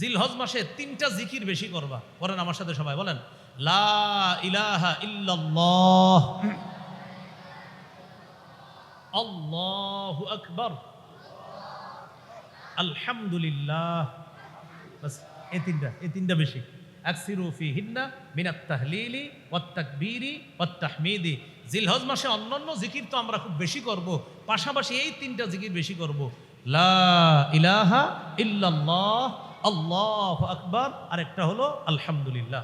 জিলহজ মাসে 3টা জিকির বেশি করবা। বলেন আমার সাথে সবাই বলেন, লা ইলাহা ইল্লাল্লাহ, আল্লাহু আকবার, আলহামদুলিল্লাহ। বাস এই তিনটা বেশি। আকসিরু ফিহিন্না মিনাত তাহলিলি ওয়াত তাকবীরি ওয়াত তাহমিদি। জিলহজ মাসে অন্যান্য জিকির তো আমরা খুব বেশি করব, পাশাপাশি এই 3টা জিকির বেশি করব। লা ইলাহা ইল্লাল্লাহ, আল্লাহু আকবার, আর একটা হলো আলহামদুলিল্লাহ।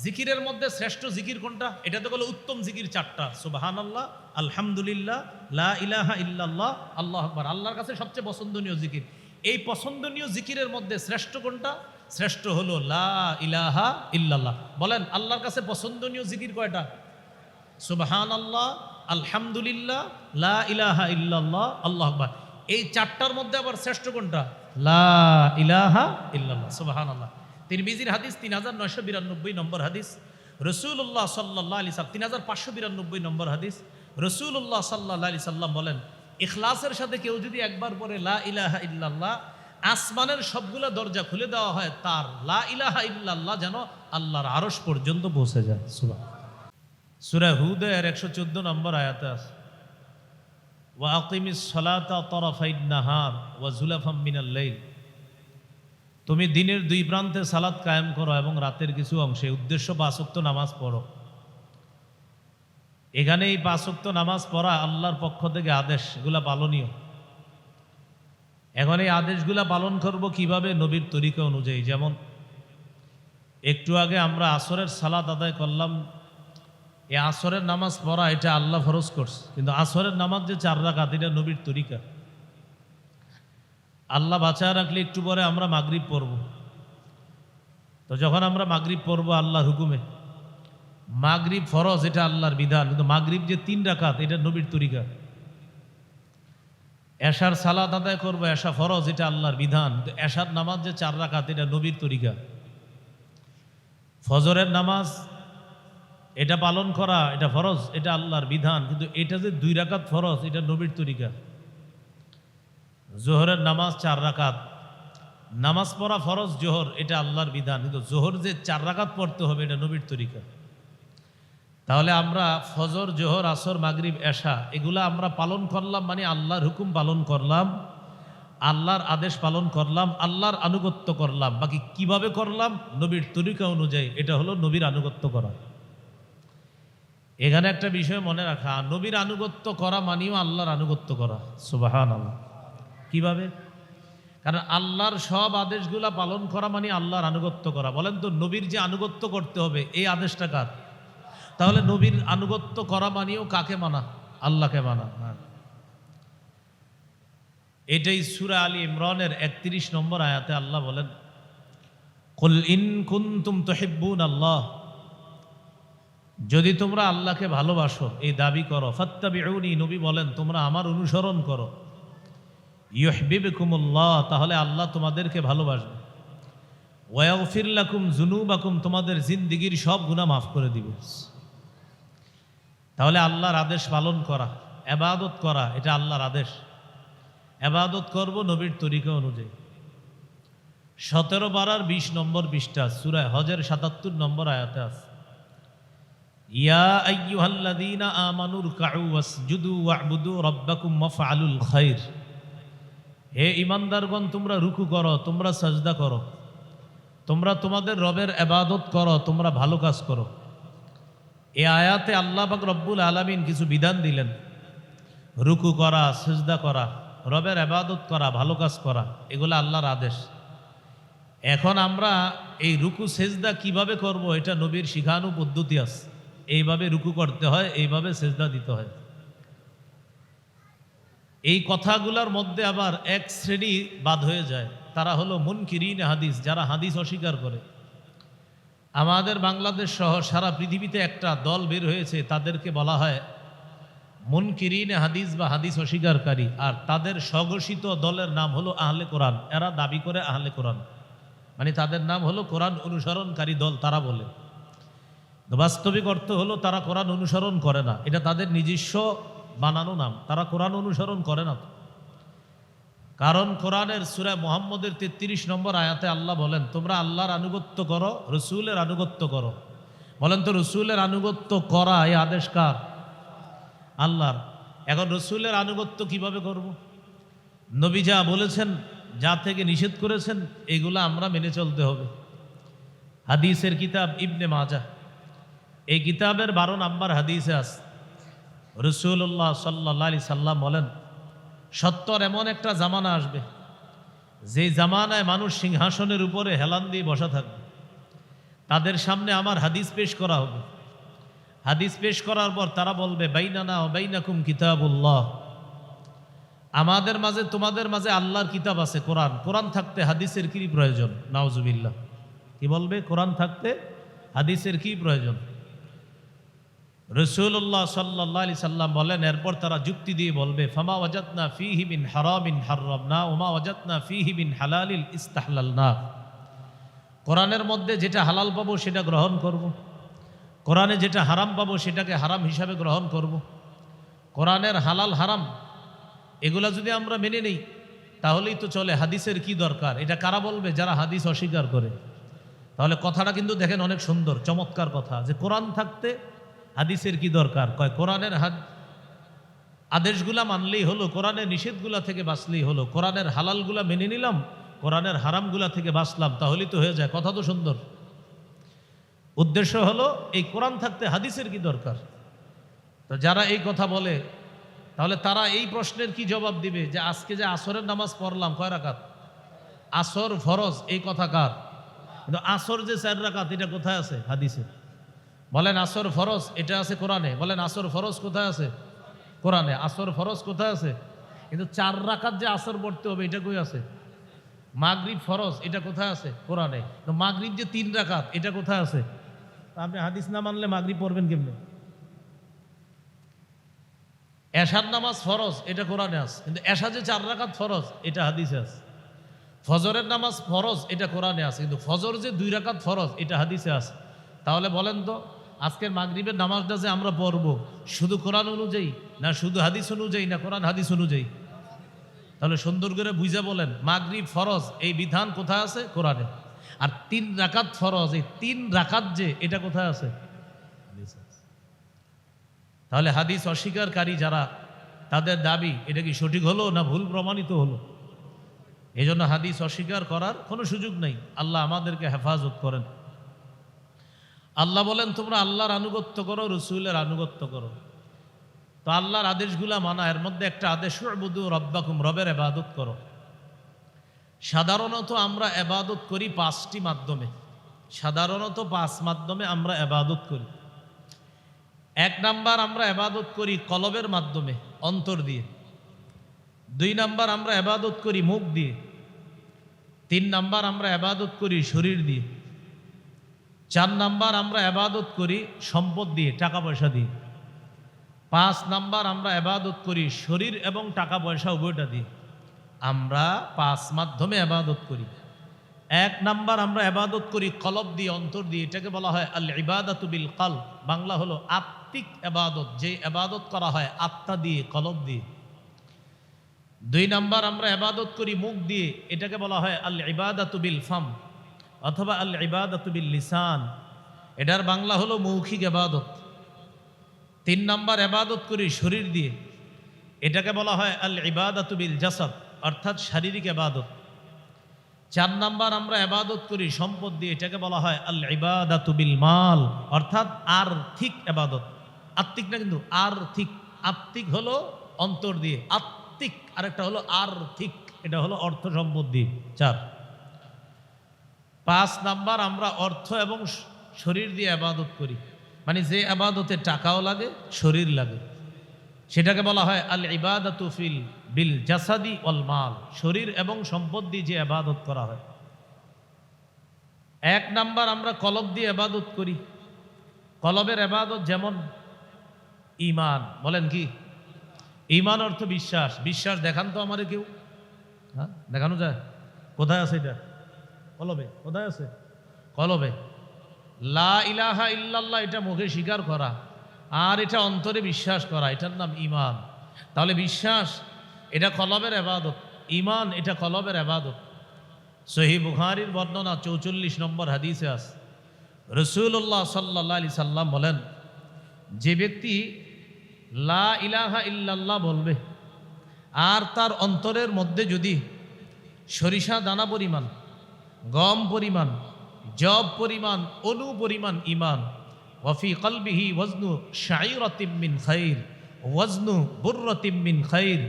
জিকিরের মধ্যে শ্রেষ্ঠ জিকির কোনটা? এটা তো হলো উত্তম জিকির 4টা, সুবহানাল্লাহ, আলহামদুলিল্লাহ, লা ইলাহা ইল্লাল্লাহ, আল্লাহু আকবার। আল্লাহর কাছে সবচেয়ে পছন্দনীয় জিকির। এই পছন্দনীয় জিকিরের মধ্যে শ্রেষ্ঠ কোনটা? শ্রেষ্ঠ হলো লা ইলাহা ইল্লাল্লাহ। বলেন আল্লাহর কাছে পছন্দনীয় জিকির কয়টা? সুবহানাল্লাহ, আলহামদুলিল্লাহ, লা ইলাহা ইল্লাল্লাহ, আল্লাহু আকবার। এই 4টার মধ্যে আবার শ্রেষ্ঠ কোনটা? লা ইলাহা ইল্লাল্লাহ, সুবহানাল্লাহ। তিরমিজির হাদিস 3992 নম্বর হাদিস। রাসূলুল্লাহ সাল্লাল্লাহু আলাইহি সাল্লাম 3592 নম্বর হাদিস। রাসূলুল্লাহ সাল্লাল্লাহু আলাইহি সাল্লাম বলেন, ইখলাসের সাথে কেউ যদি একবার পড়ে লা ইলাহা ইল্লাল্লাহ, আসমানের সবগুলা দরজা খুলে দেওয়া হয়, তার লা ইলাহা ইল্লাল্লাহ যেন আল্লাহর আরশ পর্যন্ত পৌঁছে যায়। সুবহানাল্লাহ। সূরা হুদের 114 নম্বর আয়াতে আছে, ওয়া আকিমিস সালাতা তারাফাইন নাহার ওয়া যুলাফাম মিনাল লাইল। তুমি দিনের 2 প্রান্তে সালাত কায়েম করো এবং রাতের কিছু অংশে, উদ্দেশ্য 5 ওয়াক্ত নামাজ পড়ো। এখানে এই 5 ওয়াক্ত নামাজ পড়া আল্লাহর পক্ষ থেকে আদেশ, এগুলা পালনীয়। এখন এই আদেশগুলা পালন করব কিভাবে? নবীর তরিকা অনুযায়ী। যেমন একটু আগে আমরা আসরের সালাত আদায় করলাম, এই আসরের নামাজ পড়া এটা আল্লাহ ফরজ করছে, কিন্তু আসরের নামাজ যে 4 রাকাত এটা নবীর তরিকা। আল্লাহ বাঁচায় রাখলে একটু পরে আমরা মাগরিব পড়ব। তো যখন আমরা মাগরিব পড়ব আল্লাহর হুকুমে, মাগরিব ফরজ এটা আল্লাহর বিধান, কিন্তু মাগরিব যে 3 রাকাত এটা নবীর তরিকা। এশার সালাত আদায় করবো, এশা ফরজ এটা আল্লাহর বিধান, কিন্তু এশার নামাজ যে 4 রাকাত এটা নবীর তরিকা। ফজরের নামাজ এটা পালন করা এটা ফরজ, এটা আল্লাহর বিধান, কিন্তু এটা যে 2 রাকাত ফরজ এটা নবীর তরিকা। জোহরের নামাজ 4 রাকাত, নামাজ পড়া ফরজ জোহর এটা আল্লাহর বিধান, কিন্তু জোহর যে 4 রাকাত পড়তে হবে এটা নবীর তরিকা। তাহলে আমরা ফজর, জোহর, আসর, মাগরিব, এশা এগুলা আমরা পালন করলাম, মানে আল্লাহর হুকুম পালন করলাম, আল্লাহর আদেশ পালন করলাম, আল্লাহর আনুগত্য করলাম। বাকি কিভাবে করলাম? নবীর তরিকা অনুযায়ী। এটা হলো নবীর আনুগত্য করা। এখানে একটা বিষয় মনে রাখা, নবীর আনুগত্য করা মানেও আল্লাহর আনুগত্য করা। সুবহানাল্লাহ। কিভাবে? কারণ আল্লাহর সব আদেশগুলা পালন করা মানে আল্লাহর আনুগত্য করা। বলেন তো, নবীর যে আনুগত্য করতে হবে এই আদেশটা কার? তাহলে নবীর আনুগত্য করা মানেও কাকে মানা? আল্লাহকে মানা। এটাই সূরা আলী ইমরানের 31 নম্বর আয়াতে আল্লাহ বলেন, কুল ইন কুনতুম তুহিব্বুনাল্লাহ, যদি তোমরা আল্লাহকে ভালোবাসো এই দাবি করো, ফাত্তাবিউনি, নবী বলেন তোমরা আমার অনুসরণ করো, ইউহিব্বুকুমুল্লাহ, তাহলে আল্লাহ তোমাদেরকে ভালোবাসবে, ওয়া ইয়াগফির লাকুম যুনুবাকুম, তোমাদের জিন্দেগীর সব গুনাহ মাফ করে দিবে। তাহলে আল্লাহর আদেশ পালন করা, ইবাদত করা এটা আল্লাহর আদেশ। ইবাদত করব নবীর তরিকা অনুযায়ী। 17 পারার 20 নম্বর পৃষ্ঠা সূরা হজের 77 নম্বর আয়াতে আছে, ইয়া আইয়ুহাল্লাযীনা আমানু রুকউ ওয়াসজুদু ওয়া'বুদু রাব্বাকুম ওয়াফআলুল খায়র। হে ঈমানদারগণ, তোমরা রুকু করো, তোমরা সাজদা করো, তোমরা তোমাদের রবের ইবাদত করো, তোমরা ভালো কাজ করো। এই আয়াতে আল্লাহ পাক রব্বুল আলামিন কিছু বিধান দিলেন। রুকু করা, সিজদা করা, রবের ইবাদত করা, ভালো কাজ করা, এগুলো আল্লাহর আদেশ। এখন আমরা এই রুকু সিজদা কিভাবে করব এটা নবীর শিখানো পদ্ধতি আছে। এইভাবে রুকু করতে হয়, এইভাবে সিজদা দিতে হয়। এই কথাগুলোর মধ্যে আবার এক শ্রেণী বাদ হয়ে যায়, তারা হলো মুনকিরিন হাদিস, যারা হাদিস অস্বীকার করে। আমাদের বাংলাদেশ সহ সারা পৃথিবীতে একটা দল বের হয়েছে, তাদেরকে বলা হয় মুনকিরিন হাদিস বা হাদিস অস্বীকারী, আর তাদের স্বঘোষিত দলের নাম হলো আহলে কোরআন। এরা দাবি করে আহলে কোরআন, মানে তাদের নাম হলো কোরআন অনুসরণকারী দল। তারা বলে, বাস্তবিক অর্থ হলো তারা কোরআন অনুসরণ করে না, এটা তাদের নিজস্ব বানানো নাম। তারা কোরআন অনুসরণ করে না। কারণ কোরআনের সূরা মুহাম্মদের 33 নম্বর আয়াতে আল্লাহ বলেন, তোমরা আল্লাহর আনুগত্য করো, রসুলের আনুগত্য করো। বলেন তো, রসুলের আনুগত্য করা এই আদেশ কার? আল্লাহর। এখন রসুলের আনুগত্য কিভাবে করব? নবী যা বলেছেন, যা থেকে নিষেধ করেছেন, এগুলো আমরা মেনে চলতে হবে। হাদিসের কিতাব ইবনে মাজাহ, এই কিতাবের 12 নম্বর হাদিসে আছে, রাসূলুল্লাহ সাল্লাল্লাহু আলাইহি সাল্লাম বলেন, সত্তর এমন একটা জামানা আসবে, যে জামানায় মানুষ সিংহাসনের উপরে হেলান দিয়ে বসা থাকবে। তাদের সামনে আমার হাদিস পেশ করা হবে। হাদিস পেশ করার পর তারা বলবে, বাইনানা ওয়া বাইনাকুম কিতাবুল্লাহ, আমাদের মাঝে তোমাদের মাঝে আল্লাহর কিতাব আছে, কোরআন। কোরআন থাকতে হাদিসের কি প্রয়োজন? নাউজুবিল্লাহ। কি বলবে? কোরআন থাকতে হাদিসের কি প্রয়োজন? রাসূলুল্লাহ সাল্লাল্লাহু আলাইহি সাল্লাম বলেন, এরপর তারা যুক্তি দিয়ে বলবে, ফামা ওয়াজাদনা ফীহি মিন হারামিন হাররামনা ওয়া মা ওয়াজাদনা ফীহি মিন হালালিল ইস্তাহলালনা। কোরআনের মধ্যে যেটা হালাল পাবো সেটা গ্রহণ করব, কোরআনে যেটা হারাম পাবো সেটাকে হারাম হিসাবে গ্রহণ করব। কোরআনের হালাল হারাম এগুলা যদি আমরা মেনে নেই তাহলেই তো চলে। হাদিসের কি দরকার? এটা কারা বলবে? যারা হাদিস অস্বীকার করে। তাহলে কথাটা কিন্তু দেখেন অনেক সুন্দর, চমৎকার কথা, যে কোরআন থাকতে হাদিসের কি দরকার? কয় কোরআনের আদেশগুলা মানলেই হলো, কোরআনের নিষেধগুলা থেকে বাঁচলেই হলো। কোরআনের হালালগুলা মেনে নিলাম, কোরআনের হারামগুলা থেকে বাঁচলাম, তাহলেই তো হয়ে যায়। কথা তো সুন্দর। উদ্দেশ্য হলো এই কোরআন থাকতে হাদিসের কি দরকার? তো যারা এই কথা বলে, তাহলে তারা এই প্রশ্নের কি জবাব দিবে যে আজকে যে আসরের নামাজ পড়লাম কয় রাকাত? আসর ফরজ, এই কথা কার? কিন্তু আসর যে 4 রাকাত, এটা কোথায় আছে? হাদিসে। বলেন আসর ফরজ, এটা আছে কোরআনে। বলেন আসর ফরজ কোথায় আছে? কোরআনে। আসর ফরজ কোথায় আছে? কিন্তু 4 রাকাত যে আসর পড়তে হবে, এটা কই আছে? মাগরিব ফরজ, এটা কোথায় আছে? কোরআনে। তো মাগরিব যে 3 রাকাত, এটা কোথায় আছে? আপনি হাদিস না মানলে মাগরিব পড়বেন কেমনে? এশার নামাজ ফরজ, এটা কোরআনে আছে, কিন্তু এশা যে 4 রাকাত ফরজ, এটা হাদিসে আছে। ফজরের নামাজ ফরজ, এটা কোরআনে আছে, কিন্তু ফজর যে 2 রাকাত ফরজ, এটা হাদিসে আছে। তাহলে বলেন তো, আজকের মাগরিবের নামাজটা যে আমরা পড়ব, শুধু কোরআন অনুযায়ী না শুধু হাদিস অনুযায়ী না কোরআন হাদিস অনুযায়ী? তাহলে সুন্দর করে বুঝে বলেন, মাগরিব ফরজ এই বিধান কোথায় আছে? কোরআনে। আর 3 রাকাত ফরজ, এই 3 রাকাত যে, এটা কোথায় আছে? হাদিসে আছে। তাহলে হাদিস অস্বীকারী যারা, তাদের দাবি এটা কি সঠিক হলো না ভুল প্রমাণিত হলো? এই জন্য হাদিস অস্বীকার করার কোনো সুযোগ নেই। আল্লাহ আমাদেরকে হেফাজত করেন। আল্লাহ বলেন, তোমরা আল্লাহর আনুগত্য করো, রসুলের আনুগত্য করো। তো আল্লাহর আদেশগুলা মানা, এর মধ্যে একটা আদেশ, উবুদু রব্বাকুম, রবের ইবাদত করো। সাধারণত আমরা ইবাদত করি 5টি মাধ্যমে। সাধারণত 5 মাধ্যমে আমরা ইবাদত করি। 1 নাম্বার, আমরা ইবাদত করি কলবের মাধ্যমে, অন্তর দিয়ে। 2 নাম্বার, আমরা ইবাদত করি মুখ দিয়ে। 3 নাম্বার, আমরা ইবাদত করি শরীর দিয়ে। 4 নাম্বার, আমরা ইবাদত করি সম্পদ দিয়ে, টাকা পয়সা দিয়ে। 5 নাম্বার, আমরা ইবাদত করি শরীর এবং টাকা পয়সা উভয়টা দিয়ে। আমরা 5 মাধ্যমে ইবাদত করি। 1 নাম্বার, আমরা ইবাদত করি কলব দিয়ে, অন্তর দিয়ে। এটাকে বলা হয় আল ইবাদাতু বিল কলব, বাংলা হলো আত্মিক ইবাদত, যে ইবাদত করা হয় আত্মা দিয়ে, কলব দিয়ে। 2 নাম্বার, আমরা ইবাদত করি মুখ দিয়ে, এটাকে বলা হয় আল ইবাদাতু বিল ফাম অথবা আল ইবাদাতু বিল লিসান, এটার বাংলা হলো মৌখিক ইবাদত। 3 নাম্বার, ইবাদত করি শরীর দিয়ে, এটাকে বলা হয় আল ইবাদাতু বিল জাসাদ, অর্থাৎ শারীরিক ইবাদত। 4 নাম্বার, আমরা ইবাদত করি সম্পদ দিয়ে, এটাকে বলা হয় আল ইবাদাতু বিল মাল, অর্থাৎ আর্থিক ইবাদত। আত্মিক না কিন্তু আর্থিক। আত্মিক হলো অন্তর দিয়ে, আত্মিক আরেকটা হলো আর্থিক, এটা হলো অর্থ সম্পদ দিয়ে। 4। 5 নাম্বার, আমরা অর্থ এবং শরীর দিয়ে ইবাদত করি, মানে যে ইবাদতে টাকাও লাগে, শরীর লাগে, সেটাকে বলা হয় আল ইবাদাতু বিল জাসাদি ওয়াল মাল, শরীর এবং সম্পদ দিয়ে যে ইবাদত করা হয়। 1 নাম্বার, আমরা কলব দিয়ে ইবাদত করি। কলবের ইবাদত যেমন ঈমান। বলেন কি? ঈমান অর্থ বিশ্বাস। বিশ্বাস দেখান তো আমারে কেউ, হ্যাঁ দেখানো যায়? কোথায় আছে এটা? কলবে। কোথায় আছে? কলবে। লা ইলাহা ইল্লাল্লাহ, এটা মুখে স্বীকার করা, আর এটা অন্তরে বিশ্বাস করা, এটার নাম ঈমান। তাহলে বিশ্বাস এটা কলবের ইবাদত, ঈমান এটা কলবের ইবাদত। সহিহ বুখারীর বর্ণনা 44 নম্বর হাদিসে আছে, রাসূলুল্লাহ সাল্লাল্লাহু আলাইহি সাল্লাম বলেন, যে ব্যক্তি লা ইলাহা ইল্লাল্লাহ বলবে আর তার অন্তরের মধ্যে যদি সরিষা দানা পরিমাণ, গম পরিমাণ, জব পরিমাণ, অনু পরিমাণ ঈমান, ওয়াফি কলবিহি ওয়াজনু শাইরাতিম মিন খাইর, ওয়াজনু বুররাতিম মিন খাইর,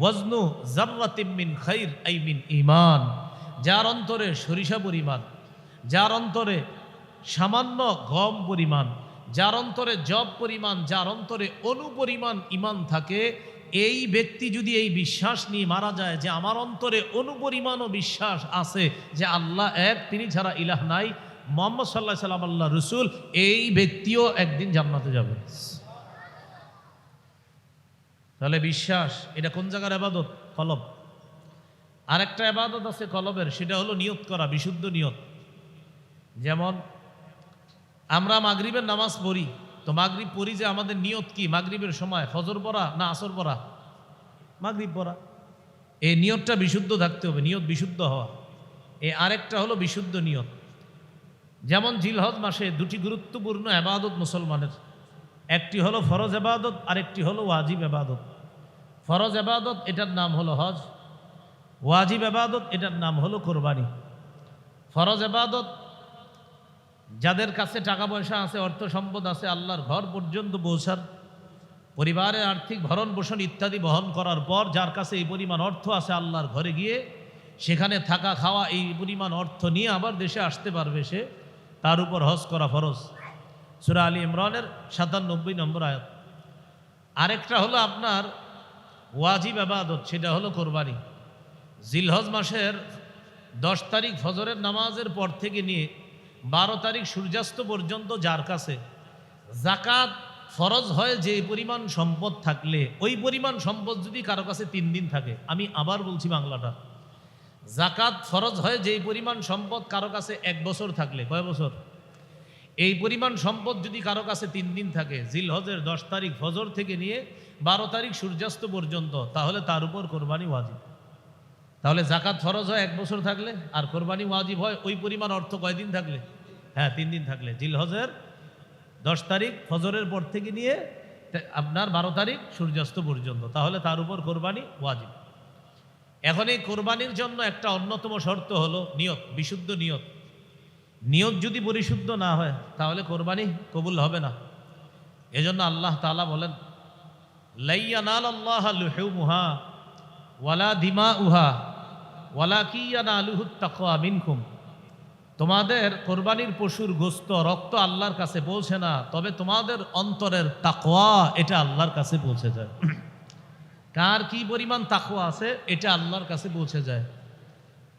ওয়াজনু যাররাতিম মিন খাইর আই মিন ঈমান, যার অন্তরে সরিষা পরিমাণ, যার অন্তরে সামান্য গম পরিমাণ, যার অন্তরে জব পরিমাণ, যার অন্তরে অনু পরিমাণ ঈমান থাকে, এই ব্যক্তি যদি এই বিশ্বাস নিয়ে মারা যায় যে আমার অন্তরে অনুপরিমাণও বিশ্বাস আছে যে আল্লাহ এক, তিনি ছাড়া ইলাহ নাই, মুহাম্মদ সাল্লাল্লাহু আলাইহি সাল্লাম আল্লাহ রসুল, এই ব্যক্তিও একদিন জান্নাতে যাবে। তাহলে বিশ্বাস এটা কোন জায়গার ইবাদত? কলব। আরেকটা ইবাদত আছে কলবের, সেটা হলো নিয়ত করা, বিশুদ্ধ নিয়ত। যেমন আমরা মাগরিবের নামাজ পড়ি, তো মাগরিব পড়ি যে আমাদের নিয়ত কি? মাগরিবের সময় ফজর পড়া না আসর পড়া? মাগরিব পড়া। এই নিয়তটা বিশুদ্ধ থাকতে হবে, নিয়ত বিশুদ্ধ হওয়া। এই আরেকটা হলো বিশুদ্ধ নিয়ত। যেমন জিলহজ মাসে দুটি গুরুত্বপূর্ণ ইবাদত মুসলমানের, একটি হলো ফরজ ইবাদত, আরেকটি হলো ওয়াজিব ইবাদত। ফরজ ইবাদত এটার নাম হলো হজ, ওয়াজিব ইবাদত এটার নাম হলো কোরবানি। ফরজ ইবাদত যাদের কাছে টাকা পয়সা আছে, অর্থ সম্পদ আছে, আল্লাহর ঘর পর্যন্ত পৌঁছার, পরিবারের আর্থিক ভরণ পোষণ ইত্যাদি বহন করার পর যার কাছে এই পরিমাণ অর্থ আছে, আল্লাহর ঘরে গিয়ে সেখানে থাকা খাওয়া এই পরিমাণ অর্থ নিয়ে আবার দেশে আসতে পারবে, সে তার উপর হজ করা ফরজ। সূরা আলী ইমরানের 97 নম্বর আয়াত। আরেকটা হলো আপনার ওয়াজিব ইবাদত, সেটা হলো কোরবানি। জিলহজ মাসের 10 তারিখ ফজরের নামাজের পর থেকে নিয়ে 12 তারিখ সূর্যাস্ত পর্যন্ত যার কাছে যাকাত ফরজ হয়, যে পরিমাণ সম্পদ থাকলে, ওই পরিমাণ সম্পদ যদি কারো কাছে 3 দিন থাকে, আমি আবার বলছি বাংলাটা, যাকাত ফরজ হয় যেই পরিমাণ সম্পদ কারো কাছে 1 বছর থাকলে, কয় বছর? এই পরিমাণ সম্পদ যদি কারো কাছে 3 দিন থাকে, জিলহজের 10 তারিখ ফজর থেকে নিয়ে 12 তারিখ সূর্যাস্ত পর্যন্ত, তাহলে তার উপর কোরবানি ওয়াজিব। তাহলে যাকাত ফরজ হয় 1 বছর থাকলে, আর কোরবানি ওয়াজিব হয় ওই পরিমাণ অর্থ কয়দিন থাকলে? হ্যাঁ, 3 দিন থাকলে। জিলহজের 10 তারিখ ফজরের পর থেকে নিয়ে আপনার 12 তারিখ সূর্যাস্ত পর্যন্ত, তাহলে তার উপর কোরবানি ওয়াজিব। এখন এই কোরবানির জন্য একটা অন্যতম শর্ত হলো নিয়ত, বিশুদ্ধ নিয়ত। নিয়ত যদি পরিশুদ্ধ না হয় তাহলে কোরবানি কবুল হবে না। এজন্য আল্লাহ তাআলা বলেন, লা ইয়ানালাল্লাহু লুহুমুহা ওয়ালা দিমাউহা ওয়ালাকিন ইয়ানালুহুত তাকওয়া মিনকুম। তোমাদের কোরবানির পশুর গোস্ত, রক্ত আল্লাহর কাছে পৌঁছে না, তবে তোমাদের অন্তরের তাকওয়া এটা আল্লাহর কাছে পৌঁছে যায়। কার কি পরিমাণ তাকওয়া আছে এটা আল্লাহর কাছে পৌঁছে যায়।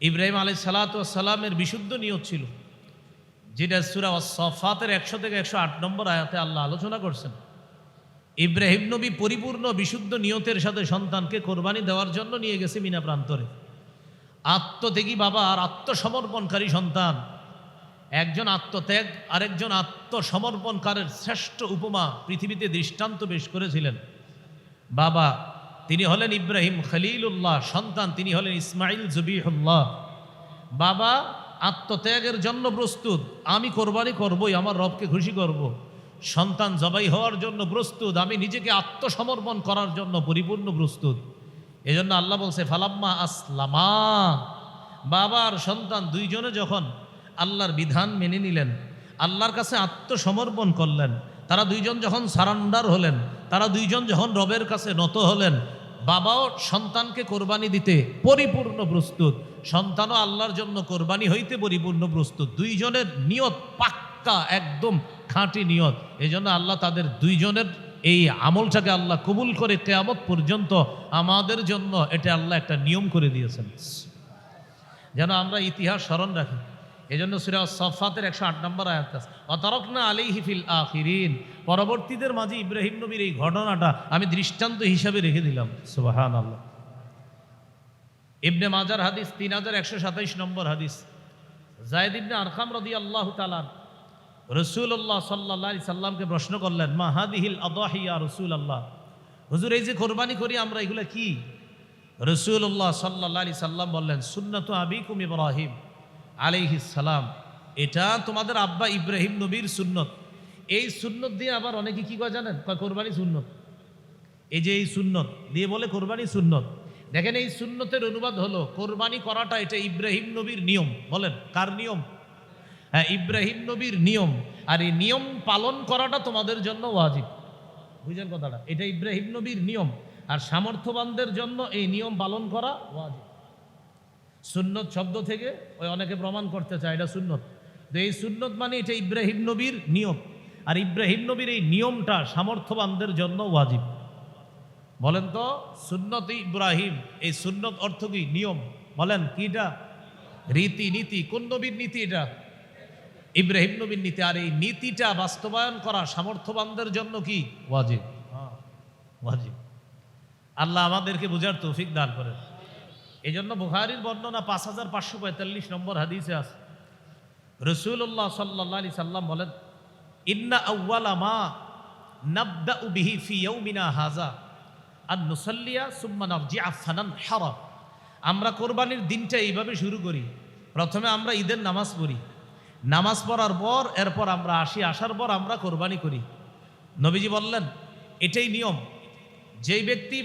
ইব্রাহিম আলাইহিস সালাতু ওয়াস সালামের বিশুদ্ধ নিয়ত ছিল, যেটা সূরা আস-সাফফাতের 100 থেকে 108 নম্বর আয়াতে আল্লাহ আলোচনা করছেন। ইব্রাহিম নবী পরিপূর্ণ বিশুদ্ধ নিয়তের সাথে সন্তানকে কোরবানি দেওয়ার জন্য নিয়ে গেছে মিনা প্রান্তরে। আত্মত্যাগী বাবা আর আত্মসমর্পণকারী সন্তান, একজন আত্মত্যাগ আরেকজন আত্মসমর্পণকারের শ্রেষ্ঠ উপমা পৃথিবীতে দৃষ্টান্ত পেশ করেছিলেন। বাবা তিনি হলেন ইব্রাহিম খলিলুল্লাহ, সন্তান তিনি হলেন ইসমাইল জবিহুল্লাহ। বাবা আত্মত্যাগের জন্য প্রস্তুত, আমি কোরবানি করবই, আমার রবকে খুশি করব। সন্তান জবাই হওয়ার জন্য প্রস্তুত, আমি নিজেকে আত্মসমর্পণ করার জন্য পরিপূর্ণ প্রস্তুত। এজন্য আল্লাহ বলছে ফালাম্মা আসলামা, বাবা আর সন্তান দুইজনে যখন আল্লাহর বিধান মেনে নিলেন, আল্লাহর কাছে আত্মসমর্পণ করলেন, তারা দুইজন যখন সারান্ডার হলেন, তারা দুইজন যখন রবের কাছে নত হলেন, বাবাও সন্তানকে কোরবানি দিতে পরিপূর্ণ প্রস্তুত, সন্তানও আল্লাহর জন্য কোরবানি হইতে পরিপূর্ণ প্রস্তুত। দুইজনের নিয়ত পাক্কা, একদম খাঁটি নিয়ত। এই জন্য আল্লাহ তাদের দুইজনের এই আমলটাকে আল্লাহ কবুল করে কিয়ামত পর্যন্ত আমাদের জন্য এটা আল্লাহ একটা নিয়ম করে দিয়েছেন, যেন আমরা ইতিহাস স্মরণ রাখি। এই জন্য সূরা আস-সাফফাতের 108 নম্বর আয়াত আছে, ওয়াতারাকনা আলাইহি ফিল আখিরিন, পরবর্তীদের মাঝে ইব্রাহিম নবীর এই ঘটনাটা আমি দৃষ্টান্ত হিসাবে রেখে দিলাম। সুবহানাল্লাহ। ইবনে মাজার হাদিস 3127 নম্বর হাদিস, যায়েদ ইবনে আরকাম রাদিয়াল্লাহু তাআলা রাসূলুল্লাহ সাল্লাল্লাহু আলাইহি সাল্লামকে প্রশ্ন করলেন, মা হাদিহিল আদাহি ইয়া রাসূলুল্লাহ, হুজুর এই যে কোরবানি করি আমরা, এগুলা কি? রাসূলুল্লাহ সাল্লাল্লাহু আলাইহি সাল্লাম বললেন, সুন্নাতু আবিকুম ইব্রাহিম আলাইহিস সালাম, এটা তোমাদের আব্বা ইব্রাহিম নবীর সুন্নত। এই সুন্নত দিয়ে আবার অনেকে কি কয় জানেন? কয় কোরবানি সুন্নত। এই যে এই সুন্নত দিয়ে বলে কোরবানি সুন্নত। দেখেন, এই সুন্নতের অনুবাদ হলো কোরবানি করাটা এটা ইব্রাহিম নবীর নিয়ম। বলেন, কার নিয়ম? হ্যাঁ, ইব্রাহিম নবীর নিয়ম। আর এই নিয়ম পালন করাটা তোমাদের জন্য ওয়াজিব। বুঝলেন কথাটা? এটা ইব্রাহিম নবীর নিয়ম, আর সামর্থ্যবানদের জন্য এই নিয়ম পালন করা ওয়াজিব। সুন্নত শব্দ থেকে ওই অনেকে প্রমাণ করতে চায় এটা সুন্নত। তো এই সুন্নত মানে এটা ইব্রাহিম নবীর নিয়ম, আর ইব্রাহিম নবীর এই নিয়মটা সামর্থ্যবানদের জন্য ওয়াজিব। বলেন তো, সুন্নত ইব্রাহিম, এই সুন্নত অর্থ কি? নিয়ম। বলেন কি এটা? রীতি নীতি। কোন নবীর নীতি এটা? ইব্রাহিম নবীর নীতি। আর এই নীতিটা বাস্তবায়ন করা সামর্থ্যবানদের জন্য কি? ওয়াজিব। ওয়াজিব। আল্লাহ আমাদেরকে বুঝার তৌফিক দান করেন। এই জন্য বুখারীর বর্ণনা 5545 নম্বর হাদিসে আছে, রাসূলুল্লাহ সাল্লাল্লাহু আলাইহি সাল্লাম বলেন, ইন্না আউওয়ালা মা নাবদাউ বিহি ফি ইয়াউমিনা হাযা আন নুসাল্লিয়া সুম্মা নারজি'a ফানানহারা। আমরা কোরবানির দিনটা এইভাবে শুরু করি, প্রথমে আমরা ঈদের নামাজ পড়ি, নামাজ পড়ার পর এরপর আমরা আসি, আসার পর আমরা কোরবানি করি। নবীজি বললেন, এটাই নিয়ম। যেই ব্যক্তি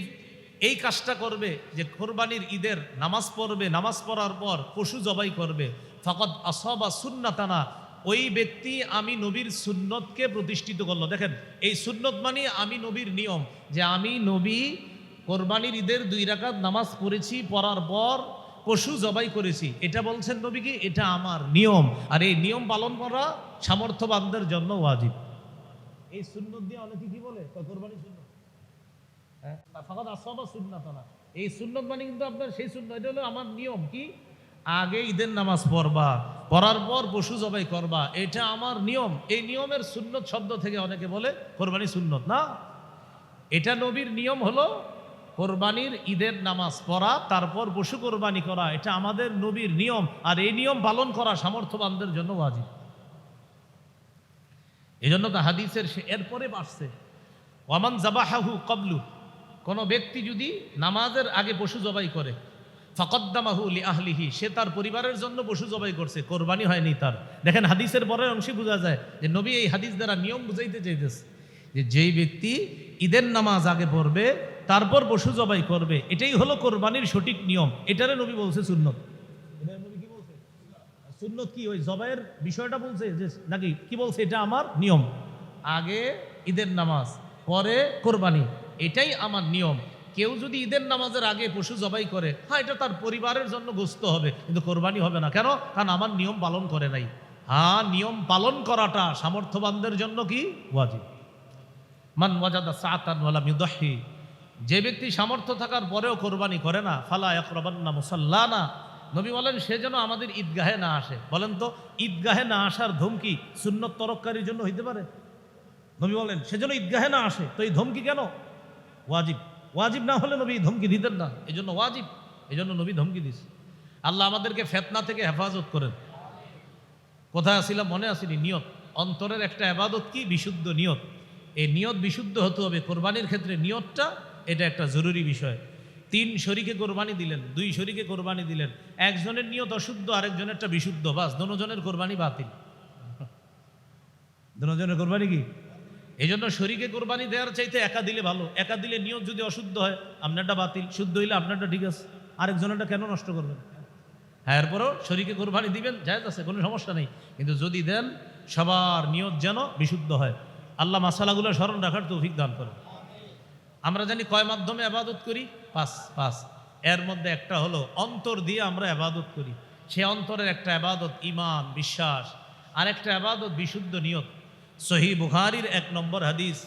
এই কাজটা করবে, যে কোরবানির ঈদের নামাজ পড়বে, নামাজ পড়ার পর পশু জবাই করবে, ফাকাদ আসাবা সুন্নাতানা, ওই ব্যক্তি আমি নবীর সুন্নতকে প্রতিষ্ঠিত করলো। দেখেন, এই সুন্নত মানে আমি নবীর নিয়ম, যে আমি নবী কোরবানির ঈদের 2 রাকাত নামাজ পড়েছি, পড়ার পর পশু জবাই করেছি। এটা বলছেন নবী কি? এটা আমার নিয়ম, আর এই নিয়ম পালন করা সামর্থ্যবানদের জন্য ওয়াজিব। এই সুন্নত দিয়ে অনেকে কি বলে? কোরবানি সুন্নত। এই সুন্নত মানে কিন্তু আপনার সেই সুন্নত, এটা হলো আমার নিয়ম। কি? আগে ঈদের নামাজ পড়বা, পড়ার পর পশু জবাই করবা, এটা আমার নিয়ম। এই নিয়মের সুন্নত শব্দ থেকে অনেকে বলে কোরবানি সুন্নত না। এটা নবীর নিয়ম হলো কোরবানির ঈদের নামাজ পড়া, তারপর পশু কোরবানি করা, এটা আমাদের নবীর নিয়ম, আর এই নিয়ম পালন করা সামর্থ্যবানদের জন্য ওয়াজিব। এই জন্য তো হাদিসের এরপরে আসছে, ওয়ামান যাবাহাহু ক্বাবলু, কোনো ব্যক্তি যদি নামাজের আগে পশু জবাই করে, ফাকাদ্দামাহু লিআহলিহি, সে তার পরিবারের জন্য পশু জবাই করছে, কোরবানি হয়নি তার। দেখেন, হাদিসের পরের অংশে বোঝা যায় যে নবী এই হাদিস দ্বারা নিয়ম বুঝাইতে চাইতেছে, যে যেই ব্যক্তি ঈদের নামাজ আগে পড়বে, তারপর পশু জবাই করবে, এটাই হলো কোরবানির সঠিক নিয়ম। এটারে নবী বলছে সুন্নত। এটারে নবী কি বলছে? সুন্নত কি ওই জবাইয়ের বিষয়টা বলছে, যে নাকি কি বলছে? এটা আমার নিয়ম, আগে ঈদের নামাজ, পরে কোরবানি, এটাই আমার নিয়ম। কেউ যদি ঈদের নামাজের আগে পশু জবাই করে, হ্যাঁ, এটা তার পরিবারের জন্য গোশত হবে, কিন্তু কোরবানি হবে না। কেন? কারণ আমার নিয়ম পালন করে নাই। হ্যাঁ, নিয়ম পালন করাটা সামর্থ্যবানদের জন্য কি? ওয়াজিব। মান ওয়াজাদা সাআতান ওয়া লাম ইউদাহি, যে ব্যক্তি সামর্থ্য থাকার পরেও কোরবানি করে না, ফালা ইয়াকরাবান্না মুসাল্লানা, নবী বলেন সে যেন আমাদের ঈদগাহে না আসে। বলেন তো, ঈদগাহে না আসার ধমকি সুন্নত তরককারীর জন্য হইতে পারে? নবী বলেন সে যেন ঈদগাহে না আসে, তো এই ধমকি কেন? ওয়াজিব। ওয়াজিব না হলে নবী ধমকি দিতেন না, এই জন্য ওয়াজিব, এই জন্য নবী ধমকি দিছে। আল্লাহ আমাদেরকে ফিতনা থেকে হেফাজত করেন। কোথায় আসিলাম? মনে আসেনি? নিয়ত, অন্তরের একটা ইবাদত কি? বিশুদ্ধ নিয়ত। এই নিয়ত বিশুদ্ধ হতে হবে। কোরবানির ক্ষেত্রে নিয়তটা এটা একটা জরুরি বিষয়। 3 শরীকে কোরবানি দিলেন, 2 শরীকে কোরবানি দিলেন, একজনের নিয়ত অশুদ্ধ, আরেকজনেরটা বিশুদ্ধ, বাস দুজনের কোরবানি বাতিল। দুজনের কোরবানি কি? এই জন্য শরীকে কোরবানি দেওয়ার চাইতে একা দিলে ভালো। একা দিলে নিয়ত যদি অশুদ্ধ হয়, আপনারটা বাতিল, শুদ্ধ হইলে আপনারটা ঠিক আছে, আরেকজনেরটা কেন নষ্ট করবেন? হ্যাঁ, এরপরও শরীকে কোরবানি দিবেন, জায়েজ আছে, কোনো সমস্যা নেই, কিন্তু যদি দেন সবার নিয়ত যেন বিশুদ্ধ হয়। আল্লাহ মাসালাগুলো স্মরণ রাখার তৌফিক দান করেন। আমরা জানি কয় মাধ্যমে ইবাদত করি? 5। এর মধ্যে একটা হলো অন্তর দিয়ে আমরা ইবাদত করি। সে অন্তরের একটা ইবাদত ঈমান, বিশ্বাস, আর একটা ইবাদত বিশুদ্ধ নিয়ত। সহিহ বুখারীর 1 নম্বর হাদিস,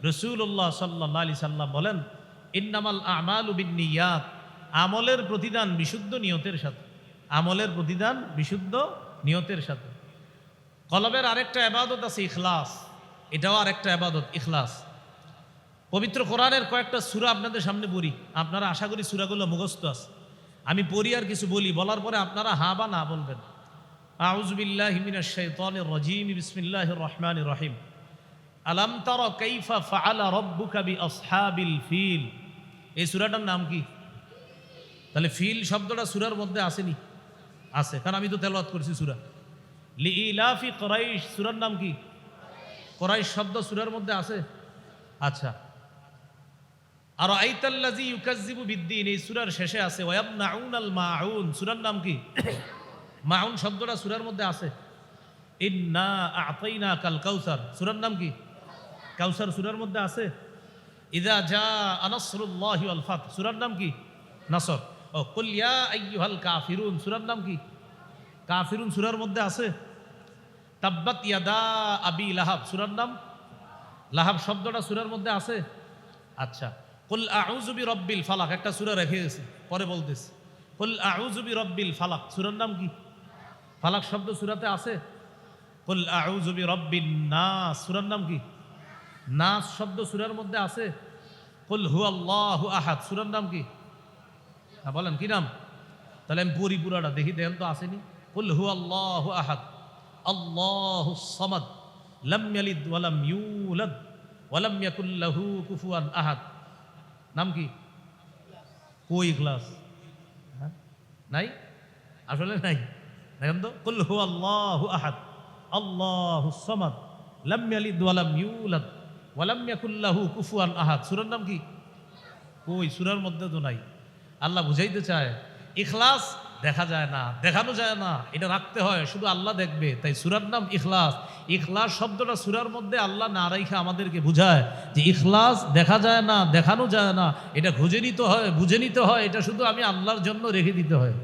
রাসূলুল্লাহ সাল্লাল্লাহু আলাইহি সাল্লাম বলেন, ইন্নামাল আমালু বিন্নিয়াত, আমলের প্রতিদান বিশুদ্ধ নিয়তের সাথে। আমলের প্রতিদান বিশুদ্ধ নিয়তের সাথে। কলবের আরেকটা ইবাদত আছে ইখলাস, এটাও আরেকটা ইবাদত, ইখলাস। পবিত্র কোরআনের কয়েকটা সূরা আপনাদের সামনে পড়ি, আপনারা আশা করি সূরাগুলো মুখস্থ আছে। আমি পড়ি আর কিছু বলি, বলার পরে আপনারা হ্যাঁ বা না বলবেন। আউযু বিল্লাহি মিনাশ শাইতানির রাজীম, বিসমিল্লাহির রহমানির রহিম। আলাম তারা কাইফা ফাআলা রাব্বুকা বিআসহাবিল ফিল। এই সূরাটার নাম কি? তাহলে ফিল শব্দটা সূরার মধ্যে আসেনি? আছে, কারণ আমি তো তেলাওয়াত করছি সূরা। লিইলাফি কুরাইশ, সূরার নাম কি? কুরাইশ শব্দ সূরার মধ্যে আছে। আচ্ছা, আর আইতাল্লাযী ইউকাজ্জিবু বিদ্দীন, এই সূরার শেষে আছে। ওয়ায়ামনাউনাল মাউন, সূরার নাম কি? মাউন শব্দটা সূরার মধ্যে আছে। ইন্না আ'তাইনাকাল কাউসার, সূরার নাম কি? কাউসার সূরার মধ্যে আছে। ইযা জাআ নাসরুল্লাহি ওয়াল ফাত, সূরার নাম কি? নাসর। ও কুল ইয়া আইয়ুহাল কাফিরুন, সূরার নাম কি? কাফিরুন সূরার মধ্যে আছে। তাব্বাত ইয়াদা আবি লাহাব, সূরার নাম? লাহাব শব্দটা সূরার মধ্যে আছে। আচ্ছা, কুল আউযু বিরাব্বিল ফালাক, একটা সূরা রেখে গেছি, পরে বলতেছি। কুল আউযু বিরাব্বিল ফালাক, সূরার নাম কি? ফালাক শব্দ সূরাতে আছে। কুল আউযু বিরাব্বিন নাস, সূরার নাম কি? নাস শব্দ সূরার মধ্যে আছে। কুল হুয়াল্লাহু আহাদ, সূরার নাম কি? বলেন কি নাম? তাহলে আমি পুরাটা দেখি, দেখেন তো আসেনি। কুল হুয়াল্লাহু আহাদ আল্লাহুস সামাদ লাম ইয়ালিদ ওয়া লাম ইউলাদ ওয়া লাম ইয়াকুল লাহু কুফুয়ান আহাদ, নাম কি? কই ইখলাস? হ্যাঁ, নাই, আসলে নাই। দেখেন তো, কুল হুয়াল্লাহু আহাদ আল্লাহুস সামাদ লাম ইয়ালিদ ওয়া লাম ইউলাদ ওয়া লাম ইয়াকুল লাহু কুফুয়ান আহাদ, সূরার নাম কি? কই, সূরার মধ্যে তো নাই। আল্লাহ বুঝাইতে চায় ইখলাস দেখা যায় না, দেখানো যায় না, এটা রাখতে হয়, শুধু আল্লাহ দেখবে। তাই সূরার নাম ইখলাস। ইখলাস শব্দটা সূরার মধ্যে আল্লাহ না রাইখা আমাদেরকে বুঝায় যে ইখলাস দেখা যায় না, দেখানো যায় না, এটা খুঁজে নিতে হয়, বুঝে নিতে হয়, এটা শুধু আমি আল্লাহর জন্য রেখে দিতে হয়।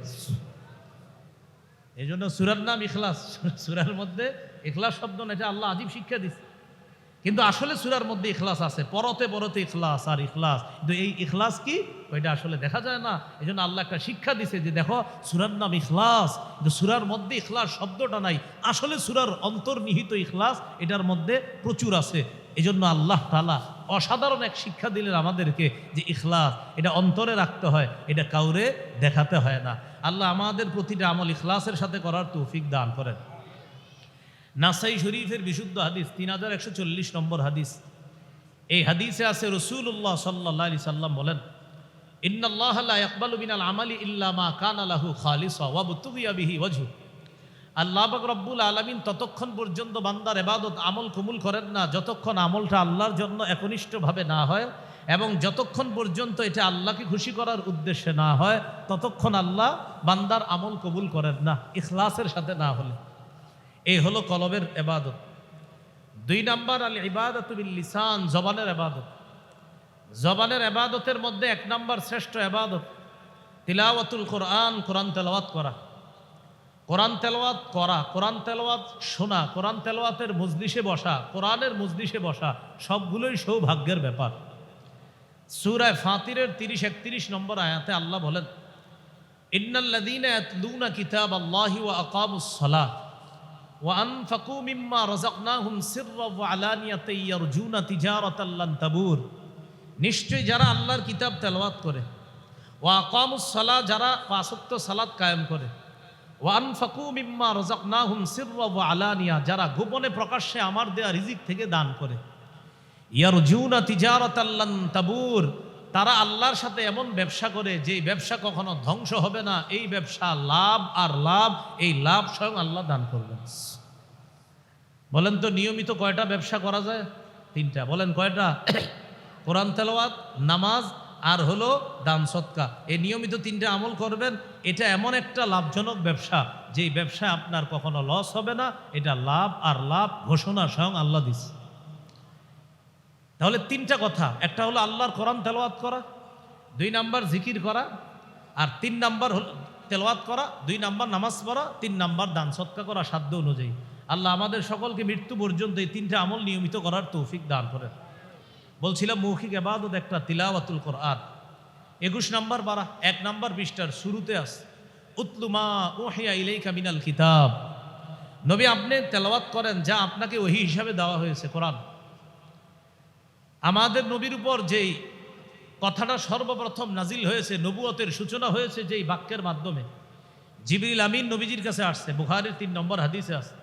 এই জন্য সূরার নাম ইখলাস। সূরার মধ্যে ইখলাস শব্দ না, এটা আল্লাহ আজীব শিক্ষা দিচ্ছে। কিন্তু আসলে সূরার মধ্যে ইখলাস আছে, পরতে পরতে ইখলাস আর ইখলাস, কিন্তু এই ইখলাস কি ওইটা আসলে দেখা যায় না। এই জন্য আল্লাহ একটা শিক্ষা দিছে যে দেখো সূরার নাম ইখলাস, কিন্তু সূরার মধ্যে ইখলাস শব্দটা নাই। আসলে সূরার অন্তর্নিহিত ইখলাস এটার মধ্যে প্রচুর আছে। এই জন্য আল্লাহ তাআলা অসাধারণ এক শিক্ষা দিলেন আমাদেরকে যে ইখলাস এটা অন্তরে রাখতে হয়, এটা কাউরে দেখাতে হয় না। আল্লাহ আমাদের প্রতিটা আমল ইখলাসের সাথে করার তৌফিক দান করেন। নাসাই শরীফের বিশুদ্ধ হাদিস 3140 নম্বর হাদিস। এই হাদিসে আছে রাসূলুল্লাহ সাল্লাল্লাহু আলাইহি সাল্লাম বলেন, ইন্নাল্লাহা লা ইয়াকবালু মিনাল আমালি ইল্লা মা কানা লাহু খালিসা ওয়া বুতুগিয়া বিহি ওয়াজহু। আল্লাহ পাক রব্বুল আলামিন ততক্ষণ পর্যন্ত বান্দার ইবাদত আমল কবুল করেন না যতক্ষণ আমলটা আল্লাহর জন্য একনিষ্ঠভাবে না হয়, এবং যতক্ষণ পর্যন্ত এটা আল্লাহকে খুশি করার উদ্দেশ্যে না হয় ততক্ষণ আল্লাহ বান্দার আমল কবুল করেন না, ইখলাসের সাথে না হলে। এই হলো কলবের ইবাদত। 2 নাম্বার আল ইবাদাতু বিল লিসান, জবানের ইবাদত। জবানের ইবাদতের মধ্যে 1 নাম্বার শ্রেষ্ঠ ইবাদত তিলাওয়াতুল কোরআন, কোরআন তেলাওয়াত করা। কোরআন তেলাওয়াত করা, কোরআন তেলাওয়াত শোনা, কোরআন তেলাওয়াতের মজলিসে বসা, কোরআনের মজলিসে বসা, সবগুলোই সৌভাগ্যের ব্যাপার। সূরা ফাতিরের 30-31 নম্বর আয়াতে আল্লাহ বলেন, ইন্নাল্লাযীনা ইয়াতলুনা কিতাবাল্লাহি ওয়া আকামুস সালাহ ওয়া আনফাকু মিম্মা রাযাকনাহুম সিররান ওয়া আলানিয়াতান ইয়ারজুনা তিজারাতান লান তাবুর। নিশ্চয়ই যারা আল্লাহর কিতাব তেলাওয়াত করে, ওয়া আকামুস সালাহ, যারা 5 ওয়াক্ত সালাত কায়েম করে, ওয়া আনফাকু মিম্মা রাযাকনাহুম সিররান ওয়া আলানিয়া, যারা গোপনে প্রকাশ্যে আমার দেয়া রিজিক থেকে দান করে, ইয়ারজুনা তিজারাতান লান তাবুর, তারা আল্লাহর সাথে এমন ব্যবসা করে যে ব্যবসা কখনো ধ্বংস হবে না। এই ব্যবসা লাভ আর লাভ, এই লাভ স্বয়ং আল্লাহ দান করবেন। বলেন তো নিয়মিত কয়টা ব্যবসা করা যায়? 3টা। বলেন কয়টা? কোরআন তেলাওয়াত, নামাজ, আর হলো দান সদকা। এই নিয়মিত 3টা আমল করবেন। এটা এমন একটা লাভজনক ব্যবসা যেই ব্যবসা আপনার কখনো লস হবে না। এটা লাভ আর লাভ ঘোষণা স্বয়ং আল্লাহ দিচ্ছে। তাহলে 3টা কথা, একটা হলো আল্লাহর কোরআন তেলাওয়াত করা, 2 নাম্বার জিকির করা, আর 3 নাম্বার হলো তেলাওয়াত করা, 2 নাম্বার নামাজ পড়া, 3 নাম্বার দান সদকা করা সাধ্য অনুযায়ী। আল্লাহ আমাদের সকলকে মৃত্যু পর্যন্ত এই 3টা আমল নিয়মিত করার তৌফিক দান করেন। বলছিলাম মৌখিক ইবাদত একটা তিলাওয়াতুল কোরআন। 21 নাম্বার পারা 1 নাম্বার পৃষ্ঠার শুরুতে আছে, উতলু মা উহিয়া ইলাইকা মিনাল কিতাব। নবী আপনি তেলাওয়াত করেন যা আপনাকে ওহী হিসাবে দেওয়া হয়েছে, কোরআন। আমাদের নবীর উপর যেই কথাটা সর্বপ্রথম নাজিল হয়েছে, নবুয়তের সূচনা হয়েছে যেই বাক্যের মাধ্যমে, জিবরিল আমিন নবীজির কাছে আসছে। বুখারীর 3 নম্বর হাদিসে আছে,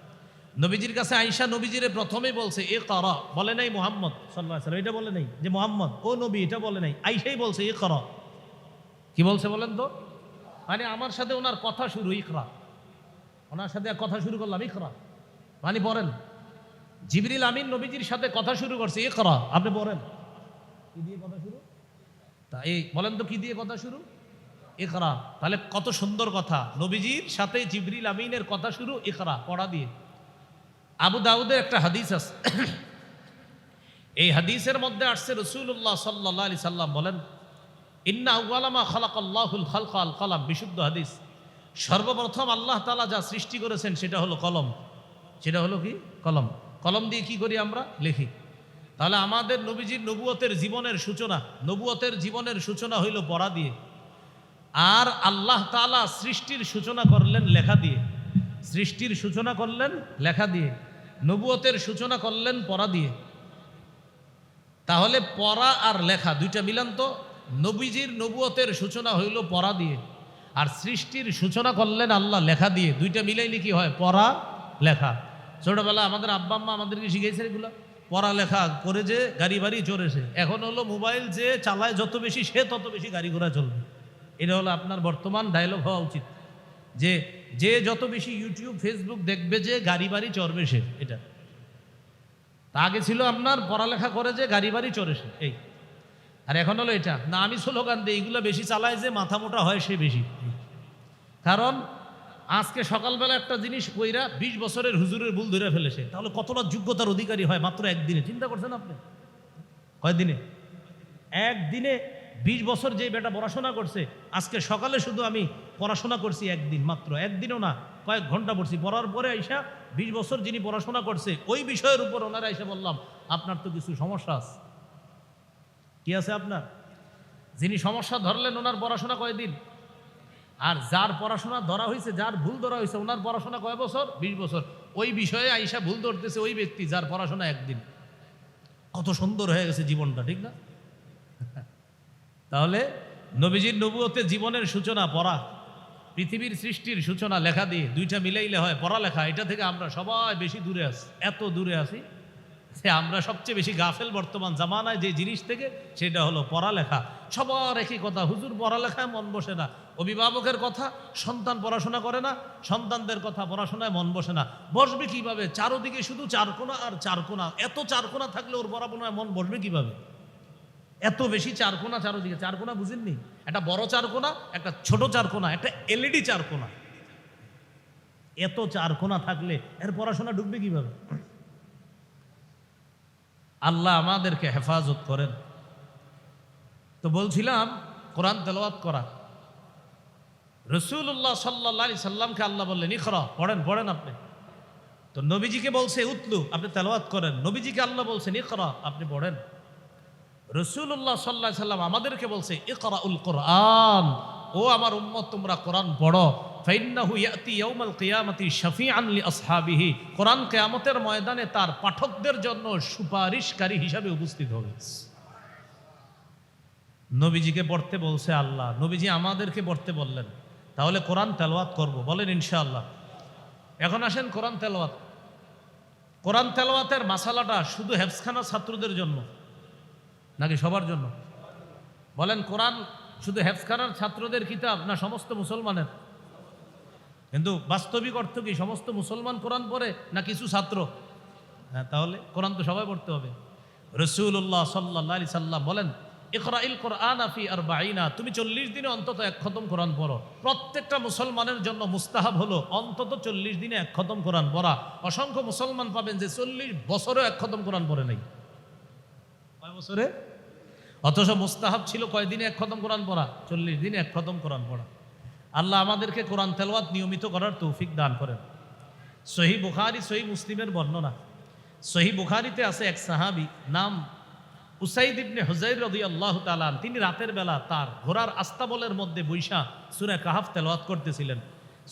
নবীজির কাছে আয়েশা নবীজিরে প্রথমেই বলছে ইকরা, বলে নাই মুহাম্মদ সাল্লাল্লাহু আলাইহি ওয়াসাল্লাম, এটা বলে নাই যে মুহাম্মদ ও নবী, এটা বলে নাই, আয়েশাই বলছে ইকরা। কি বলছে বলেন তো? মানে আমার সাথে ওনার কথা শুরু, ইকরা, ওনার সাথে কথা শুরু করলাম ইকরা, মানে পড়েন। জিবরিল আমিন নবীজির সাথে কথা শুরু করছে, ইকরা, আপনি পড়েন। কি দিয়ে কথা শুরু? তা এই বলেন তো কি দিয়ে কথা শুরু? ইকরা। তাহলে কত সুন্দর কথা, নবীজির সাথে জিবরিল আমিনের কথা শুরু ইকরা, পড়া দিয়ে। আবু দাউদের একটা হাদিস আছে, এই হাদিসের মধ্যে আসছে রাসূলুল্লাহ সাল্লাল্লাহু আলাইহি সাল্লাম বলেন, ইন্না আউওয়ালা মা খালাকাল্লাহুল খালকা আল কলম, বিশুদ্ধ হাদিস। সর্বপ্রথম আল্লাহ তাআলা যা সৃষ্টি করেছেন সেটা হলো কলম। সেটা হলো কি? কলম। কলম দিয়ে কি করি আমরা? লিখি। তাহলে আমাদের নবীজির নবুয়তের জীবনের সূচনা, নবুয়তের জীবনের সূচনা হইল পড়া দিয়ে। আর আল্লাহ তাআলা সৃষ্টির সূচনা করলেন লেখা দিয়ে। সৃষ্টির সূচনা করলেন লেখা দিয়ে, নবুয়তের সূচনা করলেন পড়া দিয়ে। তাহলে পড়া আর লেখা দুইটা মিলান তো। নবীজির নবুয়তের সূচনা হইল পড়া দিয়ে, আর সৃষ্টির সূচনা করলেন আল্লাহ লেখা দিয়ে। দুইটা মিলাইলে কি হয়? পড়া লেখা। ছোটবেলা আমাদের আব্বা আম্মা আমাদেরকে শিখেছে এগুলো, পড়ালেখা করে যে গাড়ি বাড়ি চড়েছে। এখন হলো মোবাইল যে চালায় যত বেশি সে তত বেশি গাড়ি ঘোড়া চলবে। এটা হলো আপনার বর্তমান ডায়লগ হওয়া উচিত, যে যে যত বেশি ইউটিউব ফেসবুক দেখবে যে গাড়ি বাড়ি চড়বে সে। এটা তা আগে ছিল আপনার পড়ালেখা করে যে গাড়ি বাড়ি চড়ে সে, এই। আর এখন হলো এটা না, আমি স্লোগান দিই এইগুলো বেশি চালায় যে মাথা মোটা হয় সে বেশি। কারণ আজকে সকালবেলা একটা জিনিস কইরা 20 বছরের হুজুরের ভুল ধরে ফেলেছে, তাহলে কতটা যোগ্যতার অধিকারী হয় মাত্র একদিনে। চিন্তা করছেন আপনি? কয়দিনে? একদিনে 20 বছর যে বেটা পড়াশোনা করছে, আজকে সকালে শুধু আমি পড়াশোনা করছি একদিন, মাত্র একদিনও না, কয়েক ঘন্টা পড়ছি। পড়ার পরে আইসা 20 বছর যিনি পড়াশোনা করছে ওই বিষয়ের উপর ওনারা এসে বললাম আপনার তো কিছু সমস্যা আছে। কি আছে আপনার? যিনি সমস্যা ধরলেন ওনার পড়াশোনা কয়দিন, আর যার পড়াশোনা ধরা হয়েছে, যার ভুল ধরা হয়েছে, ওনার পড়াশোনা কয় বছর? 20 বছর। ওই বিষয়ে আইসা ভুল ধরতেছে ওই ব্যক্তি যার পড়াশোনা একদিন। কত সুন্দর হয়ে গেছে জীবনটা, ঠিক না? তাহলে নবীজির নবুয়তের জীবনের সূচনা পড়া, পৃথিবীর সৃষ্টির সূচনা লেখা দিয়ে। দুইটা মিলাইলে হয় পড়ালেখা। এটা থেকে আমরা সবাই বেশি দূরে আছি, এত দূরে আছি যে আমরা সবচেয়ে বেশি গাফেল বর্তমান জামানায় যে জিনিস থেকে, সেটা হলো পড়ালেখা। সবার একই কথা, হুজুর পড়ালেখায় মন বসে না। অভিভাবকের কথা, সন্তান পড়াশোনা করে না, সন্তানদের কথা, পড়াশোনায় মন বসে না। বসবে কিভাবে? চারোদিকে শুধু চারকোনা আর চারকোনা। এত চারকোনা থাকলে ওর পড়াশোনায় মন বসবে কিভাবে? এত বেশি চারকোনা চারোদিকে। চারকোনা বুঝেননি? একটা বড় চারকোনা, একটা ছোট চারকোনা, একটা এলইডি চারকোনা। এত চারকোনা থাকলে এর পড়াশোনা ঢুকবে কিভাবে? আল্লাহ আমাদেরকে হেফাজত করেন। তো বলছিলাম কোরআন তেলাওয়াত করা। রাসূলুল্লাহ সাল্লাল্লাহু আলাইহি সাল্লামকে আল্লাহ বললেন ইকরা, পড়েন পড়েন আপনি। তো নবীজিকে বলছে উতলু, আপনি তেলাওয়াত করেন। নবীজিকে আল্লাহ বলছেন ইকরা, আপনি পড়েন। রাসূলুল্লাহ সাল্লাল্লাহু আলাইহি সাল্লাম আমাদেরকে বলছে ইকরাউল কোরআন, ও আমার উম্মত তোমরা কোরআন পড়ো। ফাইন্নাহু ইয়াতি ইয়াউমাল কিয়ামাতি শাফিআন লিআসহাবিহি, কোরআন কিয়ামতের ময়দানে তার পাঠকদের জন্য সুপারিশকারী হিসাবে উপস্থিত হবে। নবীজিকে পড়তে বলছে আল্লাহ, নবীজি আমাদেরকে পড়তে বললেন। তাহলে কোরআন তেলাওয়াত করব, বলেন ইনশাআল্লাহ। এখন আসেন কোরআন তেলাওয়াত। কোরআন তেলাওয়াতের মাসালাটা শুধু হেফজখানা ছাত্রদের জন্য নাকি সবার জন্য? বলেন, কোরআন শুধু হেফজখানার ছাত্রদের কিতাব না সমস্ত মুসলমানের? কিন্তু বাস্তবিক অর্থ কি সমস্ত মুসলমান কোরআন পড়ে না কিছু ছাত্র? হ্যাঁ, তাহলে কোরআন তো সবাই পড়তে হবে। রাসূলুল্লাহ সাল্লাল্লাহু আলাইহি সাল্লাম বলেন ইকরাইল কোরআনা ফি আরবাঈনা, তুমি 40 দিনে অন্তত এক খতম কোরআন পড়ো। প্রত্যেকটা মুসলমানের জন্য মুস্তাহাব হলো অন্তত 40 দিনে এক খতম কোরআন পড়া। অসংখ্য মুসলমান পাবেন যে 40 বছরেও এক খতম কোরআন পড়ে নাই। কয় বছরে? অথচ মুস্তাহাব ছিল কয় দিনে এক খতম কোরআন পড়া? 40 দিনে এক খতম কোরআন পড়া। আল্লাহ আমাদেরকে কোরআন তেলাওয়াত নিয়মিত করার তৌফিক দান করেন। সহিহ বুখারী সহিহ মুসলিমের বর্ণনা। সহিহ বুখারীতে আছে এক সাহাবী নাম উসাইদ ইবনে হুযাইর রাদিয়াল্লাহু তাআলা, তিনি রাতের বেলা তার ঘোড়ার আস্তাবলের মধ্যে বৈশা সূরা কাহফ তেলাওয়াত করতেছিলেন।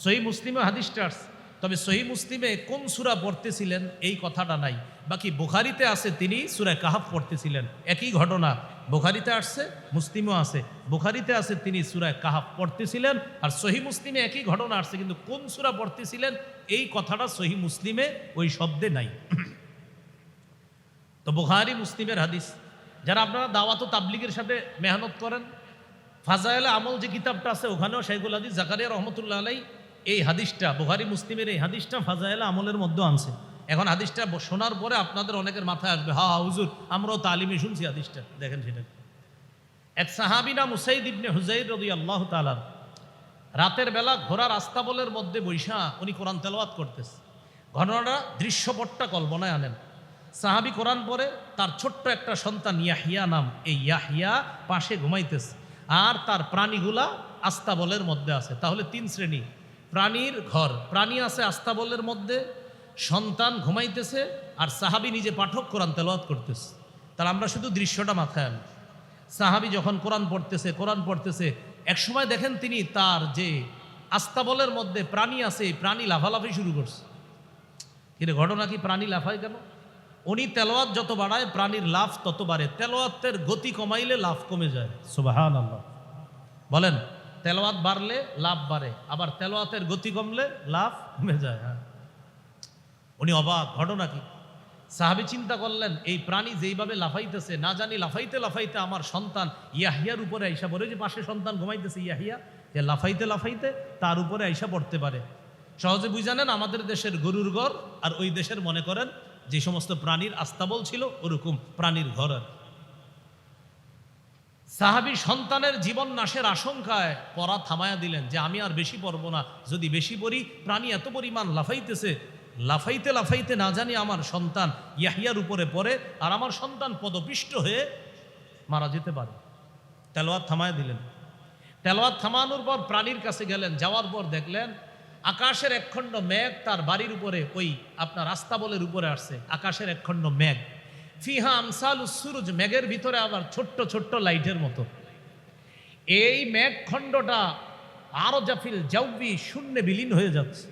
সহিহ মুসলিমে হাদিসটা আছে, তবে সহিহ মুসলিমে কোন সূরা পড়তেছিলেন এই কথাটা নাই। বাকি বুখারীতে আছে তিনি সূরা কাহফ পড়তেছিলেন। একই ঘটনা বুখারীতে আসছে, মুসলিমও আছে। বুখারীতে আছে তিনি সূরা কাহফ পড়তেছিলেন, আর সহিহ মুসলিমে একই ঘটনা আসছে, কিন্তু কোন সূরা পড়তেছিলেন এই কথাটা সহিহ মুসলিমে ওই শব্দে নাই। তো বুখারী মুসলিমের হাদিস। যারা আপনারা দাওয়াত ও তাবলীগের সাথে মেহনত করেন, ফাজায়েলে আমল যে কিতাবটা আছে ওখানেও শাইখুল হাদিস জাকারিয়া রহমতুল্লাহ আলাই এই হাদিসটা, বুখারী মুসলিমের এই হাদিসটা ফাজায়েলে আমলের মধ্যে আনছে। এখন হাদিসটা শোনার পরে আপনাদের অনেকের মাথায় আসবে, হা হুজুর আমরাও তালিমে শুনছি হাদিসটা। দেখেন সেটা, এক সাহাবী নাম উসাইদ ইবনে হুজাইর রাদিয়াল্লাহু তাআলা রাতের বেলা ঘোড়ার আস্তাবলের মধ্যে বৈশা উনি কোরআন তেলাওয়াত করতেছে। ঘটনাটা দৃশ্যপটটা কল্পনায় আনেন। সাহাবী কোরআন পড়ে, তার ছোট্ট একটা সন্তান ইয়াহিয়া নাম, এই ইয়াহিয়া পাশে ঘুমাইতেছে, আর তার প্রাণীগুলা আস্তাবলের মধ্যে আছে। তাহলে তিন শ্রেণী প্রাণীর ঘর, প্রাণী আছে আস্তাবলের মধ্যে, সন্তান ঘুমাইতেছে, আর সাহাবী নিজে পাঠক কোরআন তেলাওয়াত করতেছে। তাহলে আমরা শুধু দৃশ্যটা মাথায় আনি। সাহাবী যখন কোরআন পড়তেছে এক সময় দেখেন তিনি তার যে আস্তাবলের মধ্যে প্রাণী আছে, প্রাণী লাফালাফি শুরু করছে। কিন্তু ঘটনা কি, প্রাণী লাফায় কেন? উনি তেলাওয়াত যত বাড়ায় প্রাণীর লাফ তত বাড়ে, তেলাওয়াতের গতি কমাইলে লাফ কমে যায়। সুবহানাল্লাহ বলেন, তেলাওয়াত বাড়লে লাফ বাড়ে, আবার তেলাওয়াতের গতি কমলে লাফ কমে যায়। হ্যাঁ, উনি অবাক, ঘটনা কি? সাহাবী চিন্তা করলেন, এই প্রাণী যেইভাবে লাফাইতেছে, না জানি লাফাইতে লাফাইতে আমার সন্তান ইয়াহিয়ার উপরে আইসা পড়ে, যে পাশে সন্তান ঘুমাইতেছে ইয়াহিয়া, যে লাফাইতে লাফাইতে তার উপরে আইসা পড়তে পারে। সহজে বুঝানেন, আমাদের দেশের গরুর ঘর আর ওই দেশের মনে করেন যে সমস্ত প্রাণীর আস্তাবল ছিল ওরকম প্রাণীর ঘর। আর সাহাবী সন্তানের জীবন নাশের আশঙ্কায় পড়া থামায়া দিলেন, যে আমি আর বেশি পড়বো না, যদি বেশি পড়ি প্রাণী এত পরিমাণ লাফাইতেছে, লাফাইতে লাফাইতে না জানি আমার সন্তান ইয়াহিয়ার উপরে পড়ে আর আমার সন্তান পদপিষ্ট হয়ে মারা যেতে পারে। তেলাওয়াত থামায়া দিলেন। তেলাওয়াত থামানোর পর প্রাণীর কাছে গেলেন, যাওয়ার পর দেখলেন আকাশের একখণ্ড মেঘ তার বাড়ির উপরে, ওই আপনার আস্তাবলের উপরে আসছে। আকাশের একখণ্ড মেঘ, ফিহা আমসালুস সুরুজ, মেঘের ভিতরে আবার ছোট্ট ছোট্ট লাইটের মতো। এই মেঘখণ্ডটা আরো জাফিল জাউবি, শূন্যে বিলীন হয়ে যাচ্ছে।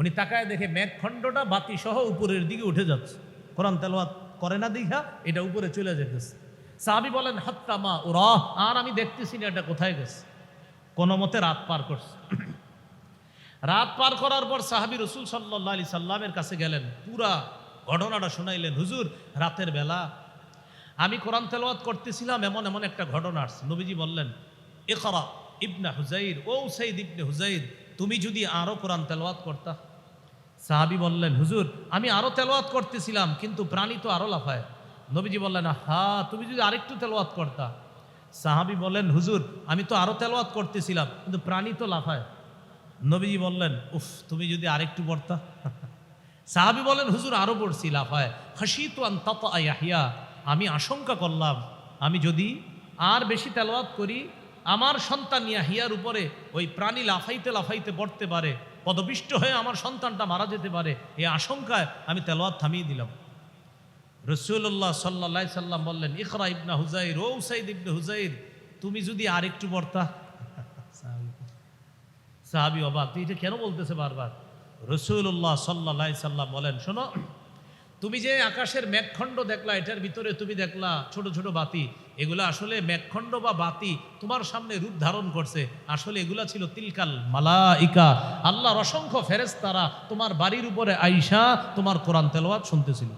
উনি তাকায় দেখে মেঘখণ্ডটা বাতি সহ উপরের দিকে উঠে যাচ্ছে। কোরআন তেলাওয়াত করে না দীঘা, এটা উপরে চলে যেতেছে। সাহাবী বলেন, হাত্তামা ওরা, আর আমি দেখতেছি না এটা কোথায় গেছে। কোনো মতে রাত পার করছে। রাত পার করার পর সাহাবী রাসূল সাল্লাল্লাহু আলাইহি সাল্লামের কাছে গেলেন, পুরা ঘটনাটা শুনাইলেন। হুজুর, রাতের বেলা আমি কোরআন তেলাওয়াত করতেছিলাম, এমন এমন একটা ঘটনা আসছে। নবীজি বললেন, ইকরা ইবনে হুজাইর, ও উসাইদ ইবনে হুজাইর, তুমি যদি আরো কোরআন তেলাওয়াত করতা। সাহাবী বললেন, হুজুর আমি আরো তেলাওয়াত করতেছিলাম, কিন্তু প্রাণী তো আরো লাফায়। নবীজি বললেন, হ্যাঁ, তুমি যদি আরেকটু তেলাওয়াত করতা। সাহাবী বললেন, হুজুর আমি তো আরো তেলাওয়াত করতেছিলাম, কিন্তু প্রাণী তো লাফায়। নবীজি বললেন, উফ, তুমি যদি আরেকটু পড়তা। সাহাবী বলেন, হুজুর আরো পড়ছি, লাফায়। খাশিতু আন তাতা ইয়াহিয়া, আমি আশঙ্কা করলাম আমি যদি আর বেশি তেলাওয়াত করি আমার সন্তান ইয়াহিয়ার উপরে ওই প্রাণী লাফাইতে লাফাইতে পড়তে পারে, পদপিষ্ট হয়ে আমার সন্তানটা মারা যেতে পারে। এই আশঙ্কায় আমি তেলাওয়াত থামিয়ে দিলাম। রাসূলুল্লাহ সাল্লাল্লাহু আলাইহি সাল্লাম বললেন, ইকরা ইবনে হুজাইর, ও উসাইদ ইবনে হুজাইর, তুমি যদি আরেকটু পড়তা। সাহাবী অবাক, এটা কেন বলতেছে বারবার? রাসূলুল্লাহ সাল্লাল্লাহু আলাইহি সাল্লাম বলেন, শোনো, তুমি যে আকাশের মেঘখণ্ড দেখলা, এটার ভিতরে তুমি দেখলা ছোট ছোট বাতি, এগুলা আসলে মেঘখণ্ড বা বাতি তোমার সামনে রূপ ধারণ করছে। আসলে এগুলা ছিল তিলকাল মালাইকা, আল্লাহর অসংখ্য ফেরেশতারা তোমার বাড়ির উপরে আইসা তোমার কোরআন তেলাওয়াত শুনতেছিল।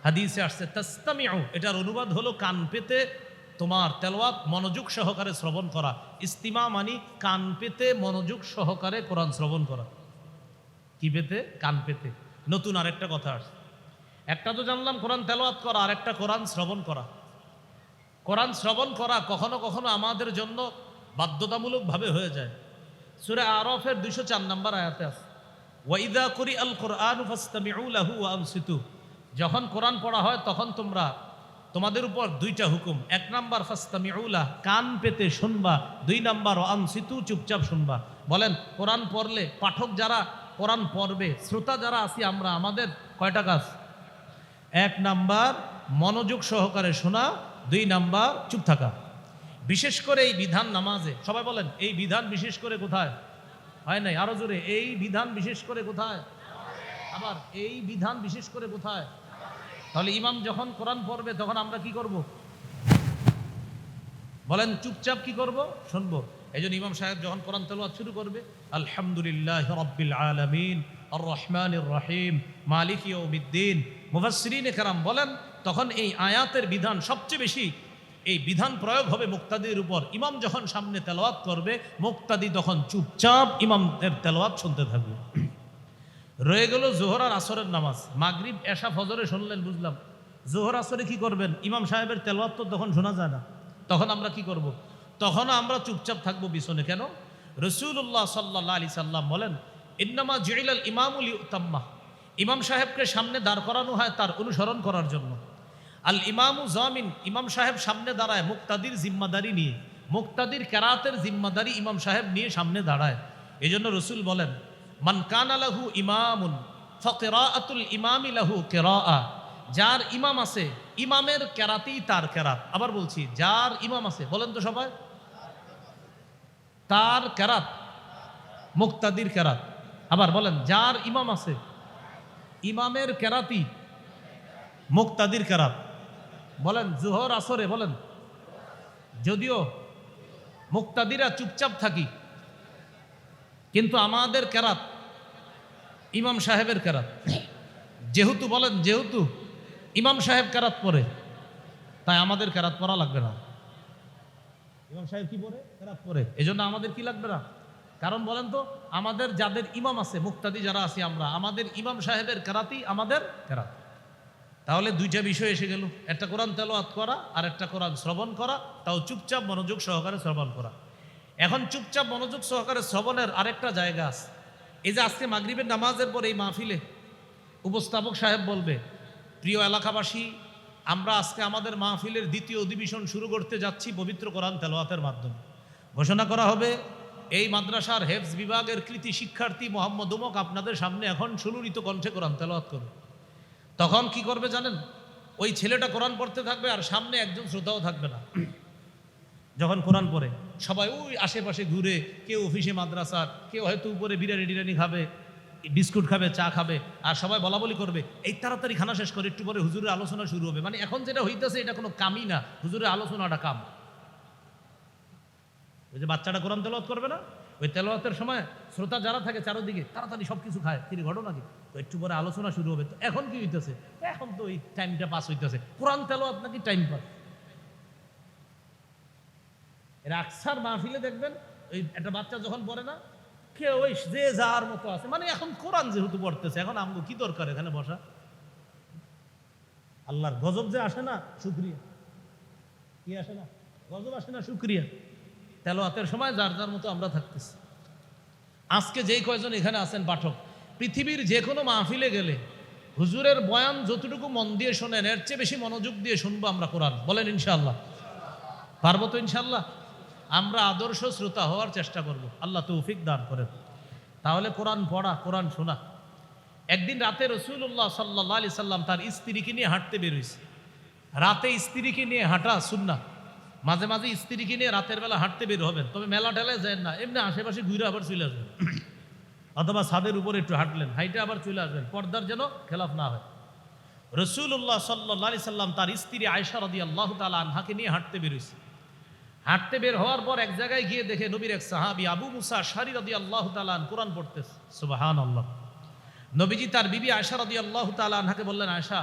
হাদিসে আসছে তাসতামিউ, এটার অনুবাদ হলো কান পেতে তোমার তেলাওয়াত মনোযোগ সহকারে শ্রবণ করা। ইস্তিমা মানি কান পেতে মনোযোগ সহকারে কোরআন শ্রবণ করা। কি পেতে? কান পেতে। নতুন আরেকটা কথা আসছে। একটা তো জানলাম কোরআন তেলাওয়াত করা, আর একটা কোরআন শ্রবণ করা। কোরআন শ্রবণ করা কখনো কখনো আমাদের জন্য বাধ্যতামূলকভাবে হয়ে যায়। সূরা আরাফের 204 নম্বর আয়াতে আছে, ওয়াইদা কুরিআল কুরআনু ফাসতামিউ লাহু ওয়া আনসিতু, যখন কোরআন পড়া হয় তখন তোমাদের উপর দুইটা হুকুম। 1 নাম্বার ফাসতামিউ লাহ, কান পেতে শুনবা। 2 নাম্বার ওয়া আনসিতু, চুপচাপ শুনবা। বলেন, কোরআন পড়লে পাঠক যারা কোরআন পড়বে, শ্রোতা যারা আছি আমরা, আমাদের কয়টা কাজ? 1 নাম্বার মনোযোগ সহকারে শোনা, 2 নাম্বার চুপ থাকা। বিশেষ করে এই বিধান নামাজে, সবাই বলেন এই বিধান বিশেষ করে কোথায় হয় নাই? আরো জোরে, এই বিধান বিশেষ করে কোথায়? আবার এই বিধান বিশেষ করে কোথায়? তাহলে ইমাম যখন কোরআন পড়বে তখন আমরা কি করব? বলেন, চুপচাপ কি করব? শুনবো। এই জন্য ইমাম সাহেব যখন কোরআন তেলাওয়াত শুরু করবে, আলহামদুলিল্লাহি রাব্বিল আলামিন আর রহমানির রহিম মালিকি ইয়াউমিদ্দিন, মুফাসসিরিনে কেরাম বলেন তখন এই আয়াতের বিধান সবচেয়ে বেশি এই বিধান প্রয়োগ হবে মুক্তাদির উপর। ইমাম যখন সামনে তেলাওয়াত করবে, মুক্তাদি তখন চুপচাপ ইমামের তেলাওয়াত শুনতে থাকবে। রয়ে গেল জোহর আর আসরের নামাজ। মাগরিব এশা ফজরে শুনলেন, বুঝলাম। জোহর আসরে কি করবেন? ইমাম সাহেবের তেলাওয়াত তো তখন শোনা যায় না। তখন আমরা কি করব? তখন আমরা চুপচাপ থাকবো পিছনে। কেন? রাসূলুল্লাহ সাল্লাল্লাহু আলাইহি সাল্লাম বলেন, ইন্নামা জুইলাল ইমামু লিউতাম্মা, ইমাম সাহেবকে সামনে দাঁড় করানো হয় তার অনুসরণ করার জন্য। আল ইমামু জামিন, ইমাম সাহেব সামনে দাঁড়ায় মুক্তাদির জিম্মাদারি নিয়ে। মুক্তাদির কেরাতের জিম্মাদারি ইমাম সাহেব নিয়ে সামনে দাঁড়ায়। এই জন্য রসুল বলেন, মান কানা লাহু ইমামুন ফাকিরাআতুল ইমামি লাহু কিরাআ, যার ইমাম আছে ইমামের কেরাতেই তার কেরাত। আবার বলছি, যার ইমাম আছে, বলেন তো সবাই, তার কেরাত মুক্তাদির কেরাত। আবার বলেন, যার ইমাম আছে ইমামের কেরাতি মুক্তাদির কেরাত। বলেন জোহর আসরে, বলেন যদিও মুক্তাদিরা চুপচাপ থাকি, কিন্তু আমাদের কেরাত ইমাম সাহেবের কেরাত। যেহেতু বলেন, যেহেতু ইমাম সাহেব কেরাত পড়ে, তাই আমাদের কেরাত পড়া লাগবে না। ইমাম সাহেব কি পড়ে? কেরাত পড়ে। এই জন্য আমাদের কি লাগবে না। কারণ বলেন তো, আমাদের যাদের ইমাম আছে, মুক্তাদি যারা আছি আমরা, আমাদের ইমাম সাহেবের কেরাতই আমাদের কেরাত। তাহলে দুইটা বিষয় এসে গেল, একটা কোরআন তেলাওয়াত করা আর একটা কোরআন শ্রবণ করা, তাও চুপচাপ মনোযোগ সহকারে শ্রবণ করা। এখন চুপচাপ মনোযোগ সহকারে শ্রবণের আরেকটা জায়গা আছে। এই যে আজকে মাগরিবের নামাজের পর এই মাহফিলে উপস্থাপক সাহেব বলবে, প্রিয় এলাকাবাসী, আমরা আজকে আমাদের মাহফিলের দ্বিতীয় অধিবেশন শুরু করতে যাচ্ছি পবিত্র কোরআন তেলাওয়াতের মাধ্যমে। ঘোষণা করা হবে, এই মাদ্রাসার হেফজ বিভাগের কৃতি শিক্ষার্থী মোহাম্মদ উমক আপনাদের সামনে এখন সুললিত কণ্ঠে কোরআন তেলাওয়াত করবে। তখন কি করবে জানেন? ওই ছেলেটা কোরআন পড়তে থাকবে আর সামনে একজন শ্রোতাও থাকবে না। যখন কোরআন পড়ে সবাই ওই আশেপাশে ঘুরে, কেউ অফিসে মাদ্রাসার, কেউ হয়তো উপরে বিরিয়ানি টিরিয়ানি খাবে, বিস্কুট খাবে, চা খাবে, আর সবাই বলা বলি করবে, এই তাড়াতাড়ি খানা শেষ করে একটু পরে হুজুরের আলোচনা শুরু হবে। মানে এখন যেটা হইতেছে এটা কোনো কামই না, হুজুরের আলোচনাটা কাম। ওই যে বাচ্চাটা কোরআন তেলাওয়াত করবে না, ওই তেলাওয়াতের সময় শ্রোতা যারা থাকে চারদিকে তাড়াতাড়ি সব কিছু খায়, কি ঘটনা কি, তো একটু পরে আলোচনা শুরু হবে। তো এখন কি হইতেছে? এখন তো ওই টাইমটা পাস হইতেছে, কোরআন তেলাওয়াত নাকি টাইম পাস। এর আকসার মাহফিলে দেখবেন, ওই একটা বাচ্চা যখন পড়ে না, কে ওই যে যার মতো আছে, মানে এখন কোরআন যেহেতু পড়তেছে, এখন আমগো কি দরকার এখানে বসা? আল্লাহর গজব যে আসে না, শুকরিয়া। কি আসে না? গজব আসে না, শুকরিয়া। তেলাওয়াতের সময় যার যার মতো আমরা থাকতেছি। আজকে যেই কয়জন এখানে আছেন পাঠক, পৃথিবীর যে কোনো মাহফিলে গেলে হুজুরের বয়ান যতটুকু মন দিয়ে শোনেন, এর চেয়ে বেশি মনোযোগ দিয়ে শুনবো আমরা কোরআন। বলেন ইনশাআল্লাহ। পারবো তো ইনশাআল্লাহ? আমরা আদর্শ শ্রোতা হওয়ার চেষ্টা করব, আল্লাহ তৌফিক দান করেন। তাহলে কোরআন পড়া, কোরআন শোনা। একদিন রাতে রাসূলুল্লাহ সাল্লাল্লাহু আলাইহি সাল্লাম তার স্ত্রীকে নিয়ে হাঁটতে বের হয়েছে। রাতে স্ত্রীকে নিয়ে হাঁটা সুন্নাহ। মাঝে মাঝে স্ত্রীকে নিয়ে রাতের বেলা হাঁটতে বের হবেন, তবে মেলা টেলায় যায় না, এমনি আশেপাশে ঘুরে আবার চলে আসবেন। অথবা ছাদের উপরে একটু হাঁটলেন, হাইটে আবার চলে আসবেন, পর্দার যেন খেলাফ না হয়। রাসূলুল্লাহ সাল্লাল্লাহু আলাইহি সাল্লাম তার স্ত্রী আয়েশা রাদিয়াল্লাহু তাআলা আনহাকে নিয়ে হাঁটতে বের হয়েছে। হাঁটতে বের হওয়ার পর এক জায়গায় গিয়ে দেখে নবীর এক সাহাবী আবু মুসা আশআরী রাদিয়াল্লাহু তাআলা আনহু কোরআন পড়তেছে। সুবহানাল্লাহ। নবীজি তার বিবি আয়েশা রাদিয়াল্লাহু তাআলা আনহাকে বললেন, আয়েশা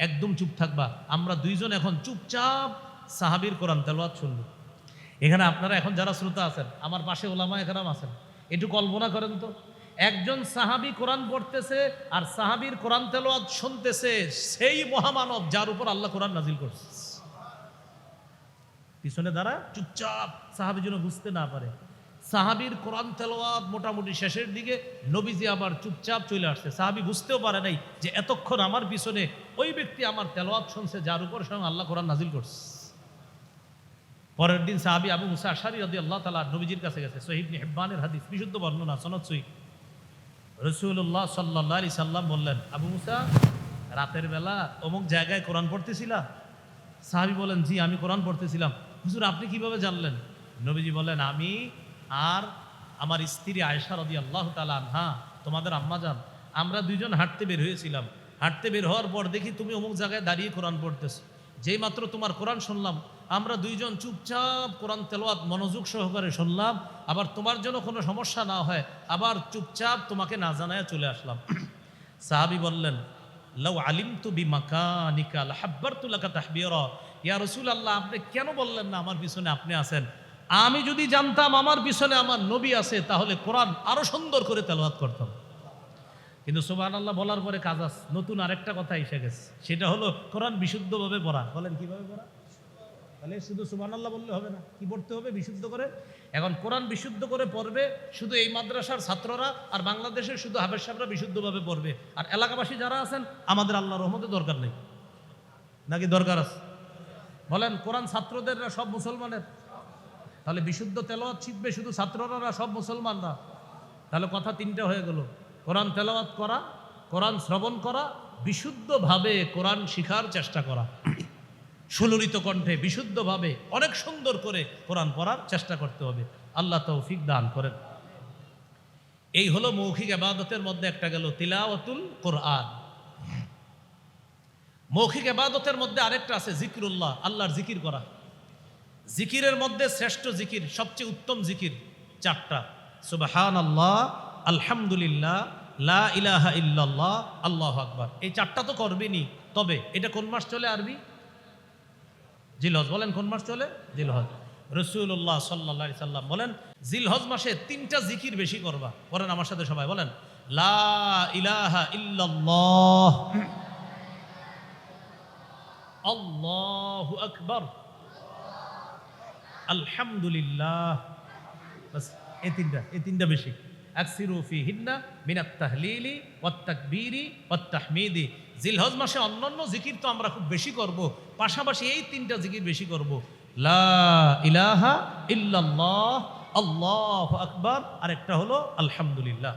একদম চুপ থাকবা, আমরা দুইজন এখন চুপচাপ সাহাবীর কোরআন তেলাওয়াত শুনব। এখানে আপনারা এখন যারা শ্রোতা আছেন, আমার পাশে ওলামা একরাম আছেন, একটু কল্পনা করেন তো, একজন সাহাবী কোরআন পড়তেছে আর সাহাবীর কোরআন তেলাওয়াত শুনতেছে সেই মহামানব যার উপর আল্লাহ কোরআন নাজিল করছে। পিছনে দ্বারা চুপচাপ, সাহাবী যেন বুঝতে না পারে। সাহাবীর কোরআন তেলাওয়াত মোটামুটি শেষের দিকে, নবীজি আবার চুপচাপ চলে আসছে। সাহাবী বুঝতেও পারে নাই যে এতক্ষণ আমার পিছনে ওই ব্যক্তি আমার তেলাওয়াত শুনছে যার উপর স্বয়ং আল্লাহ কোরআন নাজিল করছে। পরের দিন সাহাবী আবু মুসা আশআরী রাদিয়াল্লাহু তাআলা নবীজির কাছে গেছে। সহিহ ইবনে হিব্বানের হাদিস, বিশুদ্ধ বর্ণনা, সনদ সহিহ। রাসূলুল্লাহ সাল্লাল্লাহু আলাইহি সাল্লাম বললেন, আবু মুসা, রাতের বেলা অমুক জায়গায় কোরআন পড়তেছিলা? সাহাবী বলেন, জি আমি কোরআন পড়তেছিলাম। হুজুর আপনি কিভাবে জানলেন? নবীজি বলেন, আমি আর আমার স্ত্রী আয়েশা রাদিয়াল্লাহু তাআলা আনহা, তোমাদের আম্মাজান, আমরা দুইজন হাঁটতে বের হয়েছিলাম। হাঁটতে বের হওয়ার পর দেখি তুমি অমুক জায়গায় দাঁড়িয়ে কোরআন পড়তেছো। যেই মাত্র তোমার কোরআন শুনলাম, আমরা দুইজন চুপচাপ কোরআন তেলাওয়াত মনোযোগ সহকারে শুনলাম। আবার তোমার জন্য কোনো সমস্যা না হয় আবার চুপচাপ তোমাকে না জানায় চলে আসলাম। সাহাবী বললেন, লাউ আলিমতু বিমাকানিকা লাহাব্বারতু লাকা তাহবীরা। ইয়া রাসূলুল্লাহ, আপনি কেন বললেন না আমার পিছনে আপনি আছেন? আমি যদি জানতাম আমার পিছনে আমার নবী আছে তাহলে কোরআন আরো সুন্দর করে তেলাওয়াত করতাম। কিন্তু সুবহানাল্লাহ বলার পরে কাজ আছে, নতুন আরেকটা কথা এসে গেছে, সেটা হলো কোরআন বিশুদ্ধভাবে পড়া। বলেন কিভাবে পড়া? তাহলে শুধু সুবহানাল্লাহ বললে হবে না, কি পড়তে হবে? বিশুদ্ধ করে। এখন কোরআন বিশুদ্ধ করে পড়বে শুধু এই মাদ্রাসার ছাত্ররা, আর বাংলাদেশের শুধু হাফেজ সাহেবরা বিশুদ্ধভাবে পড়বে, আর এলাকাবাসী যারা আছেন আমাদের আল্লাহর রহমতে দরকার নেই, নাকি দরকার আছে? বলেন, কোরআন ছাত্রদের না সব মুসলমানের? তাহলে বিশুদ্ধ তেলাওয়াত শিখবে শুধু ছাত্ররা না সব মুসলমানরা? তাহলে কথা তিনটা হয়ে গেল, কোরআন তেলাওয়াত করা, কোরআন শ্রবণ করা, বিশুদ্ধভাবে কোরআন শিখার চেষ্টা করা, সুললিত কণ্ঠে বিশুদ্ধভাবে অনেক সুন্দর করে কোরআন পড়ার চেষ্টা করতে হবে। আল্লাহ তৌফিক দান করেন। এই হলো মৌখিক ইবাদতের মধ্যে একটা গেল তিলাওয়াতুল কোরআন। মৌখিক ইবাদতের মধ্যে আরেকটা আছে জিকিরুল্লাহ, আল্লাহর জিকির করা। জিকিরের মধ্যে শ্রেষ্ঠ জিকির, সবচেয়ে উত্তম জিকির চারটা: সুবহানাল্লাহ, আলহামদুলিল্লাহ, লা ইলাহা ইল্লাল্লাহ, আল্লাহু আকবার। এই চারটা তো করবেনই। তবে এটা কোন মাস চলে? আরবি জিলহজ। বলেন কোন মাস চলে? জিলহজ। রাসূলুল্লাহ সাল্লাল্লাহু আলাইহি সাল্লাম বলেন জিলহজ মাসে তিনটা জিকির বেশি করবা। বলেন আমার সাথে সবাই, বলেন লা ইলাহা ইল্লাল্লাহ, আল্লাহু আকবার, আলহামদুলিল্লাহ। বাস, এই তিনটা বেশি। আকসিরু ফিহিন্না মিনাত তাহলিলি ওয়াত তাকবীরি ওয়াত তাহমিদি। জিলহজ মাসে অন্যান্য জিকির তো আমরা খুব বেশি করব, পাশাপাশি এই তিনটা জিকির বেশি করব। লা ইলাহা ইল্লাল্লাহ, আল্লাহু আকবার, আর একটা হলো আলহামদুলিল্লাহ।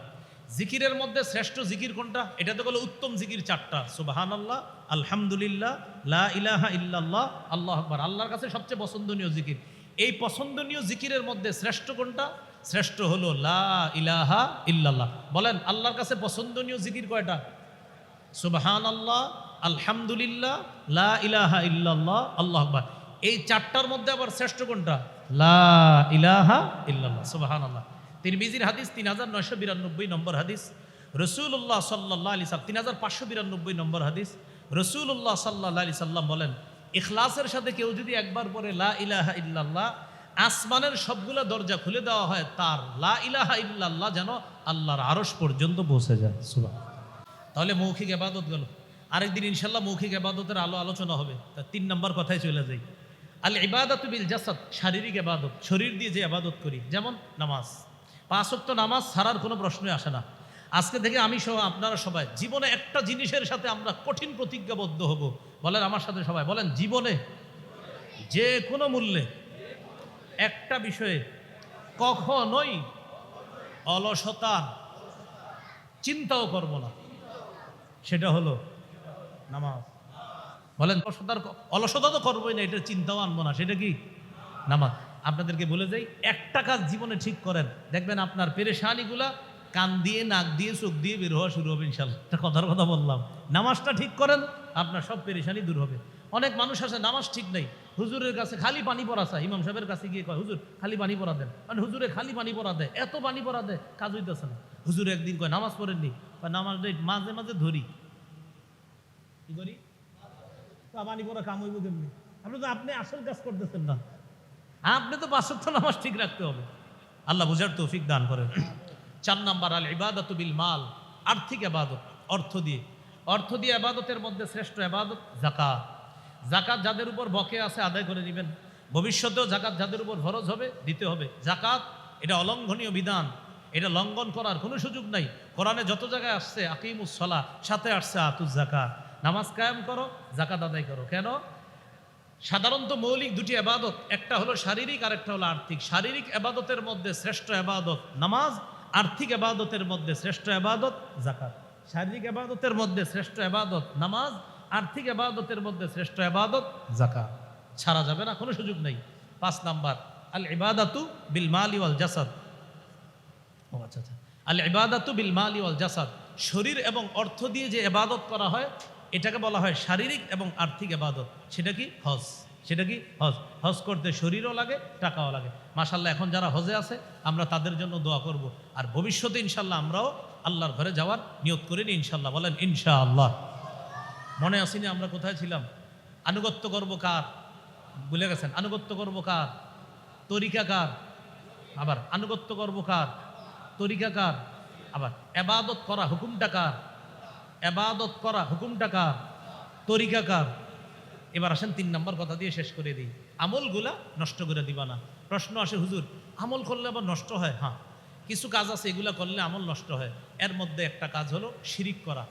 জিকিরের মধ্যে শ্রেষ্ঠ জিকির কোনটা? এটা তো হলো উত্তম জিকির চারটা: সুবহানাল্লাহ, আলহামদুলিল্লাহ, লা ইলাহা ইল্লাল্লাহ, আল্লাহু আকবার। আল্লাহর কাছে সবচেয়ে পছন্দনীয় জিকির। এই পছন্দনীয় জিকিরের মধ্যে শ্রেষ্ঠ কোনটা? শ্রেষ্ঠ হলো লা ইলাহা ইল্লাল্লাহ। বলেন আল্লাহর কাছে পছন্দনীয় জিকির কয়টা? সুবহানাল্লাহ, আলহামদুলিল্লাহ, লা ইলাহা ইল্লাল্লাহ, আল্লাহু আকবার। এই চারটার মধ্যে আবার শ্রেষ্ঠ কোনটা? লা ইলাহা ইল্লাল্লাহ, সুবহানাল্লাহ। তিরমিজির হাদিস 3992 নম্বর হাদিস। রাসূলুল্লাহ সাল্লাল্লাহু আলাইহি সাল্লাম 3592 নম্বর হাদিস। রাসূলুল্লাহ সাল্লাল্লাহু আলাইহি সাল্লাম বলেন, ইখলাসের সাথে কেউ যদি একবার পড়ে লা ইলাহা ইল্লাল্লাহ, আসমানের সবগুলা দরজা খুলে দেওয়া হয়, তার লা ইলাহা ইল্লাল্লাহ যেন আল্লাহর আরশ পর্যন্ত পৌঁছে যায়। সুবহানাল্লাহ। তাহলে মৌখিক ইবাদত গেল। আরেকদিন ইনশাআল্লাহ মৌখিক ইবাদতের আলোচনা হবে। তা 3 নম্বর কথায় চলে যাই। আল ইবাদাতু বিল জাসাদ, শারীরিক ইবাদত, শরীর দিয়ে যে ইবাদত করি, যেমন নামাজ। 5 ওয়াক্ত নামাজ ছাড়ার কোনো প্রশ্নই আসে না। আজকে থেকে আমি সহ আপনারা সবাই জীবনে একটা জিনিসের সাথে আমরা কঠিন প্রতিজ্ঞাবদ্ধ হব। বলেন আমার সাথে সবাই, বলেন জীবনে যে কোনো মূল্যে একটা বিষয়ে কখনোই অলসতার চিন্তাও করব না, সেটা হলো নামাজ। বলেন অলসতা তো করবোই না, এটা চিন্তাও আনবো না, সেটা কি? নামাজ। আপনাদেরকে বলে যাই, একটা কাজ জীবনে ঠিক করেন, দেখবেন আপনার পেরেশানিগুলা কান দিয়ে, নাক দিয়ে, চোখ দিয়ে বের হওয়া শুরু হবে ইনশাল্লাহ। একটা কথার কথা বললাম, নামাজটা ঠিক করেন, আপনার সব পেরেশানি দূর হবে। অনেক মানুষ আছে নামাজ ঠিক নেই, হুজুরের কাছে খালি পানি পড়া চায়, ইমাম সাহেবের কাছে গিয়ে কয় হুজুর খালি পানি পড়া দেন, মানে হুজুরে খালি পানি পড়া দেয়, এত পানি পড়া দেয়, কাজ হইতেছে না। হুজুর একদিন কয় নামাজ পড়েননি, নামাজ মাঝে মাঝে ধরি, কি করি? পানি পড়া কাম হইব কেমনি? আপনি আসল কাজ করতেছেন না, আপনি তো 5 ওয়াক্ত নামাজ ঠিক রাখতে হবে। আল্লাহ বুঝার তৌফিক দান করেন। 4 নাম্বার আল ইবাদাতু বিল মাল, আর্থিক ইবাদত, অর্থ দিয়ে। অর্থ দিয়ে ইবাদতের মধ্যে শ্রেষ্ঠ ইবাদত যাকাত। যাকাত যাদের উপর বকে আছে আদায় করে নেবেন, ভবিষ্যতেও যাকাত যাদের উপর ফরজ হবে দিতে হবে। যাকাত এটা অলঙ্ঘনীয় বিধান, এটা লঙ্ঘন করার কোনো সুযোগ নাই। কোরআনে যত জায়গায় আসছে আকিমুস সালাহ, সাথে আসছে আতুজ যাকাত, নামাজ কায়েম করো, যাকাত আদায় করো। কেন? সাধারণত মৌলিক দুটি ইবাদত, একটা হলো শারীরিক আর একটা হলো আর্থিক। শারীরিক ইবাদতের মধ্যে শ্রেষ্ঠ ইবাদত নামাজ, আর্থিক ইবাদতের মধ্যে শ্রেষ্ঠ ইবাদত যাকাত। শারীরিক ইবাদতের মধ্যে শ্রেষ্ঠ ইবাদত নামাজ, আর্থিক ইবাদতের মধ্যে শ্রেষ্ঠ ইবাদত যাকাত। ছাড়া যাবে না, কোনো সুযোগ নেই। 5 নাম্বার আল ইবাদাতু বিল মালি ওয়াল জাসাদ। আচ্ছা, আল ইবাদাতু বিল মালি ওয়াল জাসাদ, শরীর এবং অর্থ দিয়ে যে ইবাদত করা হয় এটাকে বলা হয় শারীরিক এবং আর্থিক ইবাদত। সেটা কি? হজ। সেটা কি? হজ। হজ করতে শরীরও লাগে, টাকাও লাগে। মাশাআল্লাহ, এখন যারা হজে আছে আমরা তাদের জন্য দোয়া করব, আর ভবিষ্যতে ইনশাআল্লাহ আমরাও আল্লাহর ঘরে যাওয়ার নিয়ত করে নিই ইনশাআল্লাহ। বলেন ইনশাআল্লাহ। মনে আসেনি আমরা কোথায় ছিলাম? আনুগত্য করবো কার? ভুলে গেছেন? আনুগত্য করবো কার? তরিকা কার? আবার আনুগত্য করবো কার? তরিকা কার? আবার এবাদত করা হুকুমটা কার? এবাদত করা হুকুমটা কার? তরিকা কার? এবার আসেন 3 নম্বর কথা দিয়ে শেষ করে দিই। আমলগুলা নষ্ট করে দিবা না। প্রশ্ন আসে, হুজুর আমল করলে আবার নষ্ট হয়? হ্যাঁ, কিছু কাজ আছে এগুলা করলে আমল নষ্ট হয়। এর মধ্যে একটা কাজ হলো শিরিক করা।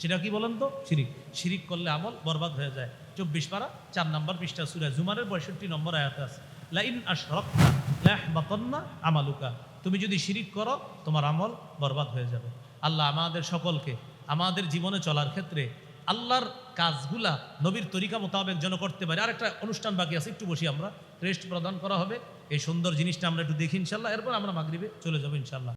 সেটা কি বলেন তো? শিরিক। শিরিক করলে আমল বরবাদ হয়ে যায়। 24 পারা 4 নম্বর পৃষ্ঠা সূরা জুমারের 65 নম্বর আয়াতে আছে, লাইন আশরাকতা লাহবাতান্না আমালুকা। তুমি যদি শিরিক করো তোমার আমল বরবাদ হয়ে যাবে। আল্লাহ আমাদের সকলকে আমাদের জীবনে চলার ক্ষেত্রে আল্লাহর কাজগুলা নবীর তরিকা মোতাবেক যেন করতে পারে। আরেকটা অনুষ্ঠান বাকি আছে, একটু বসি, আমরা রেস্ট প্রদান করা হবে। এই সুন্দর জিনিসটা আমরা একটু দেখি ইনশাল্লাহ, এরপর আমরা মাগরিবে চলে যাবো ইনশাল্লাহ।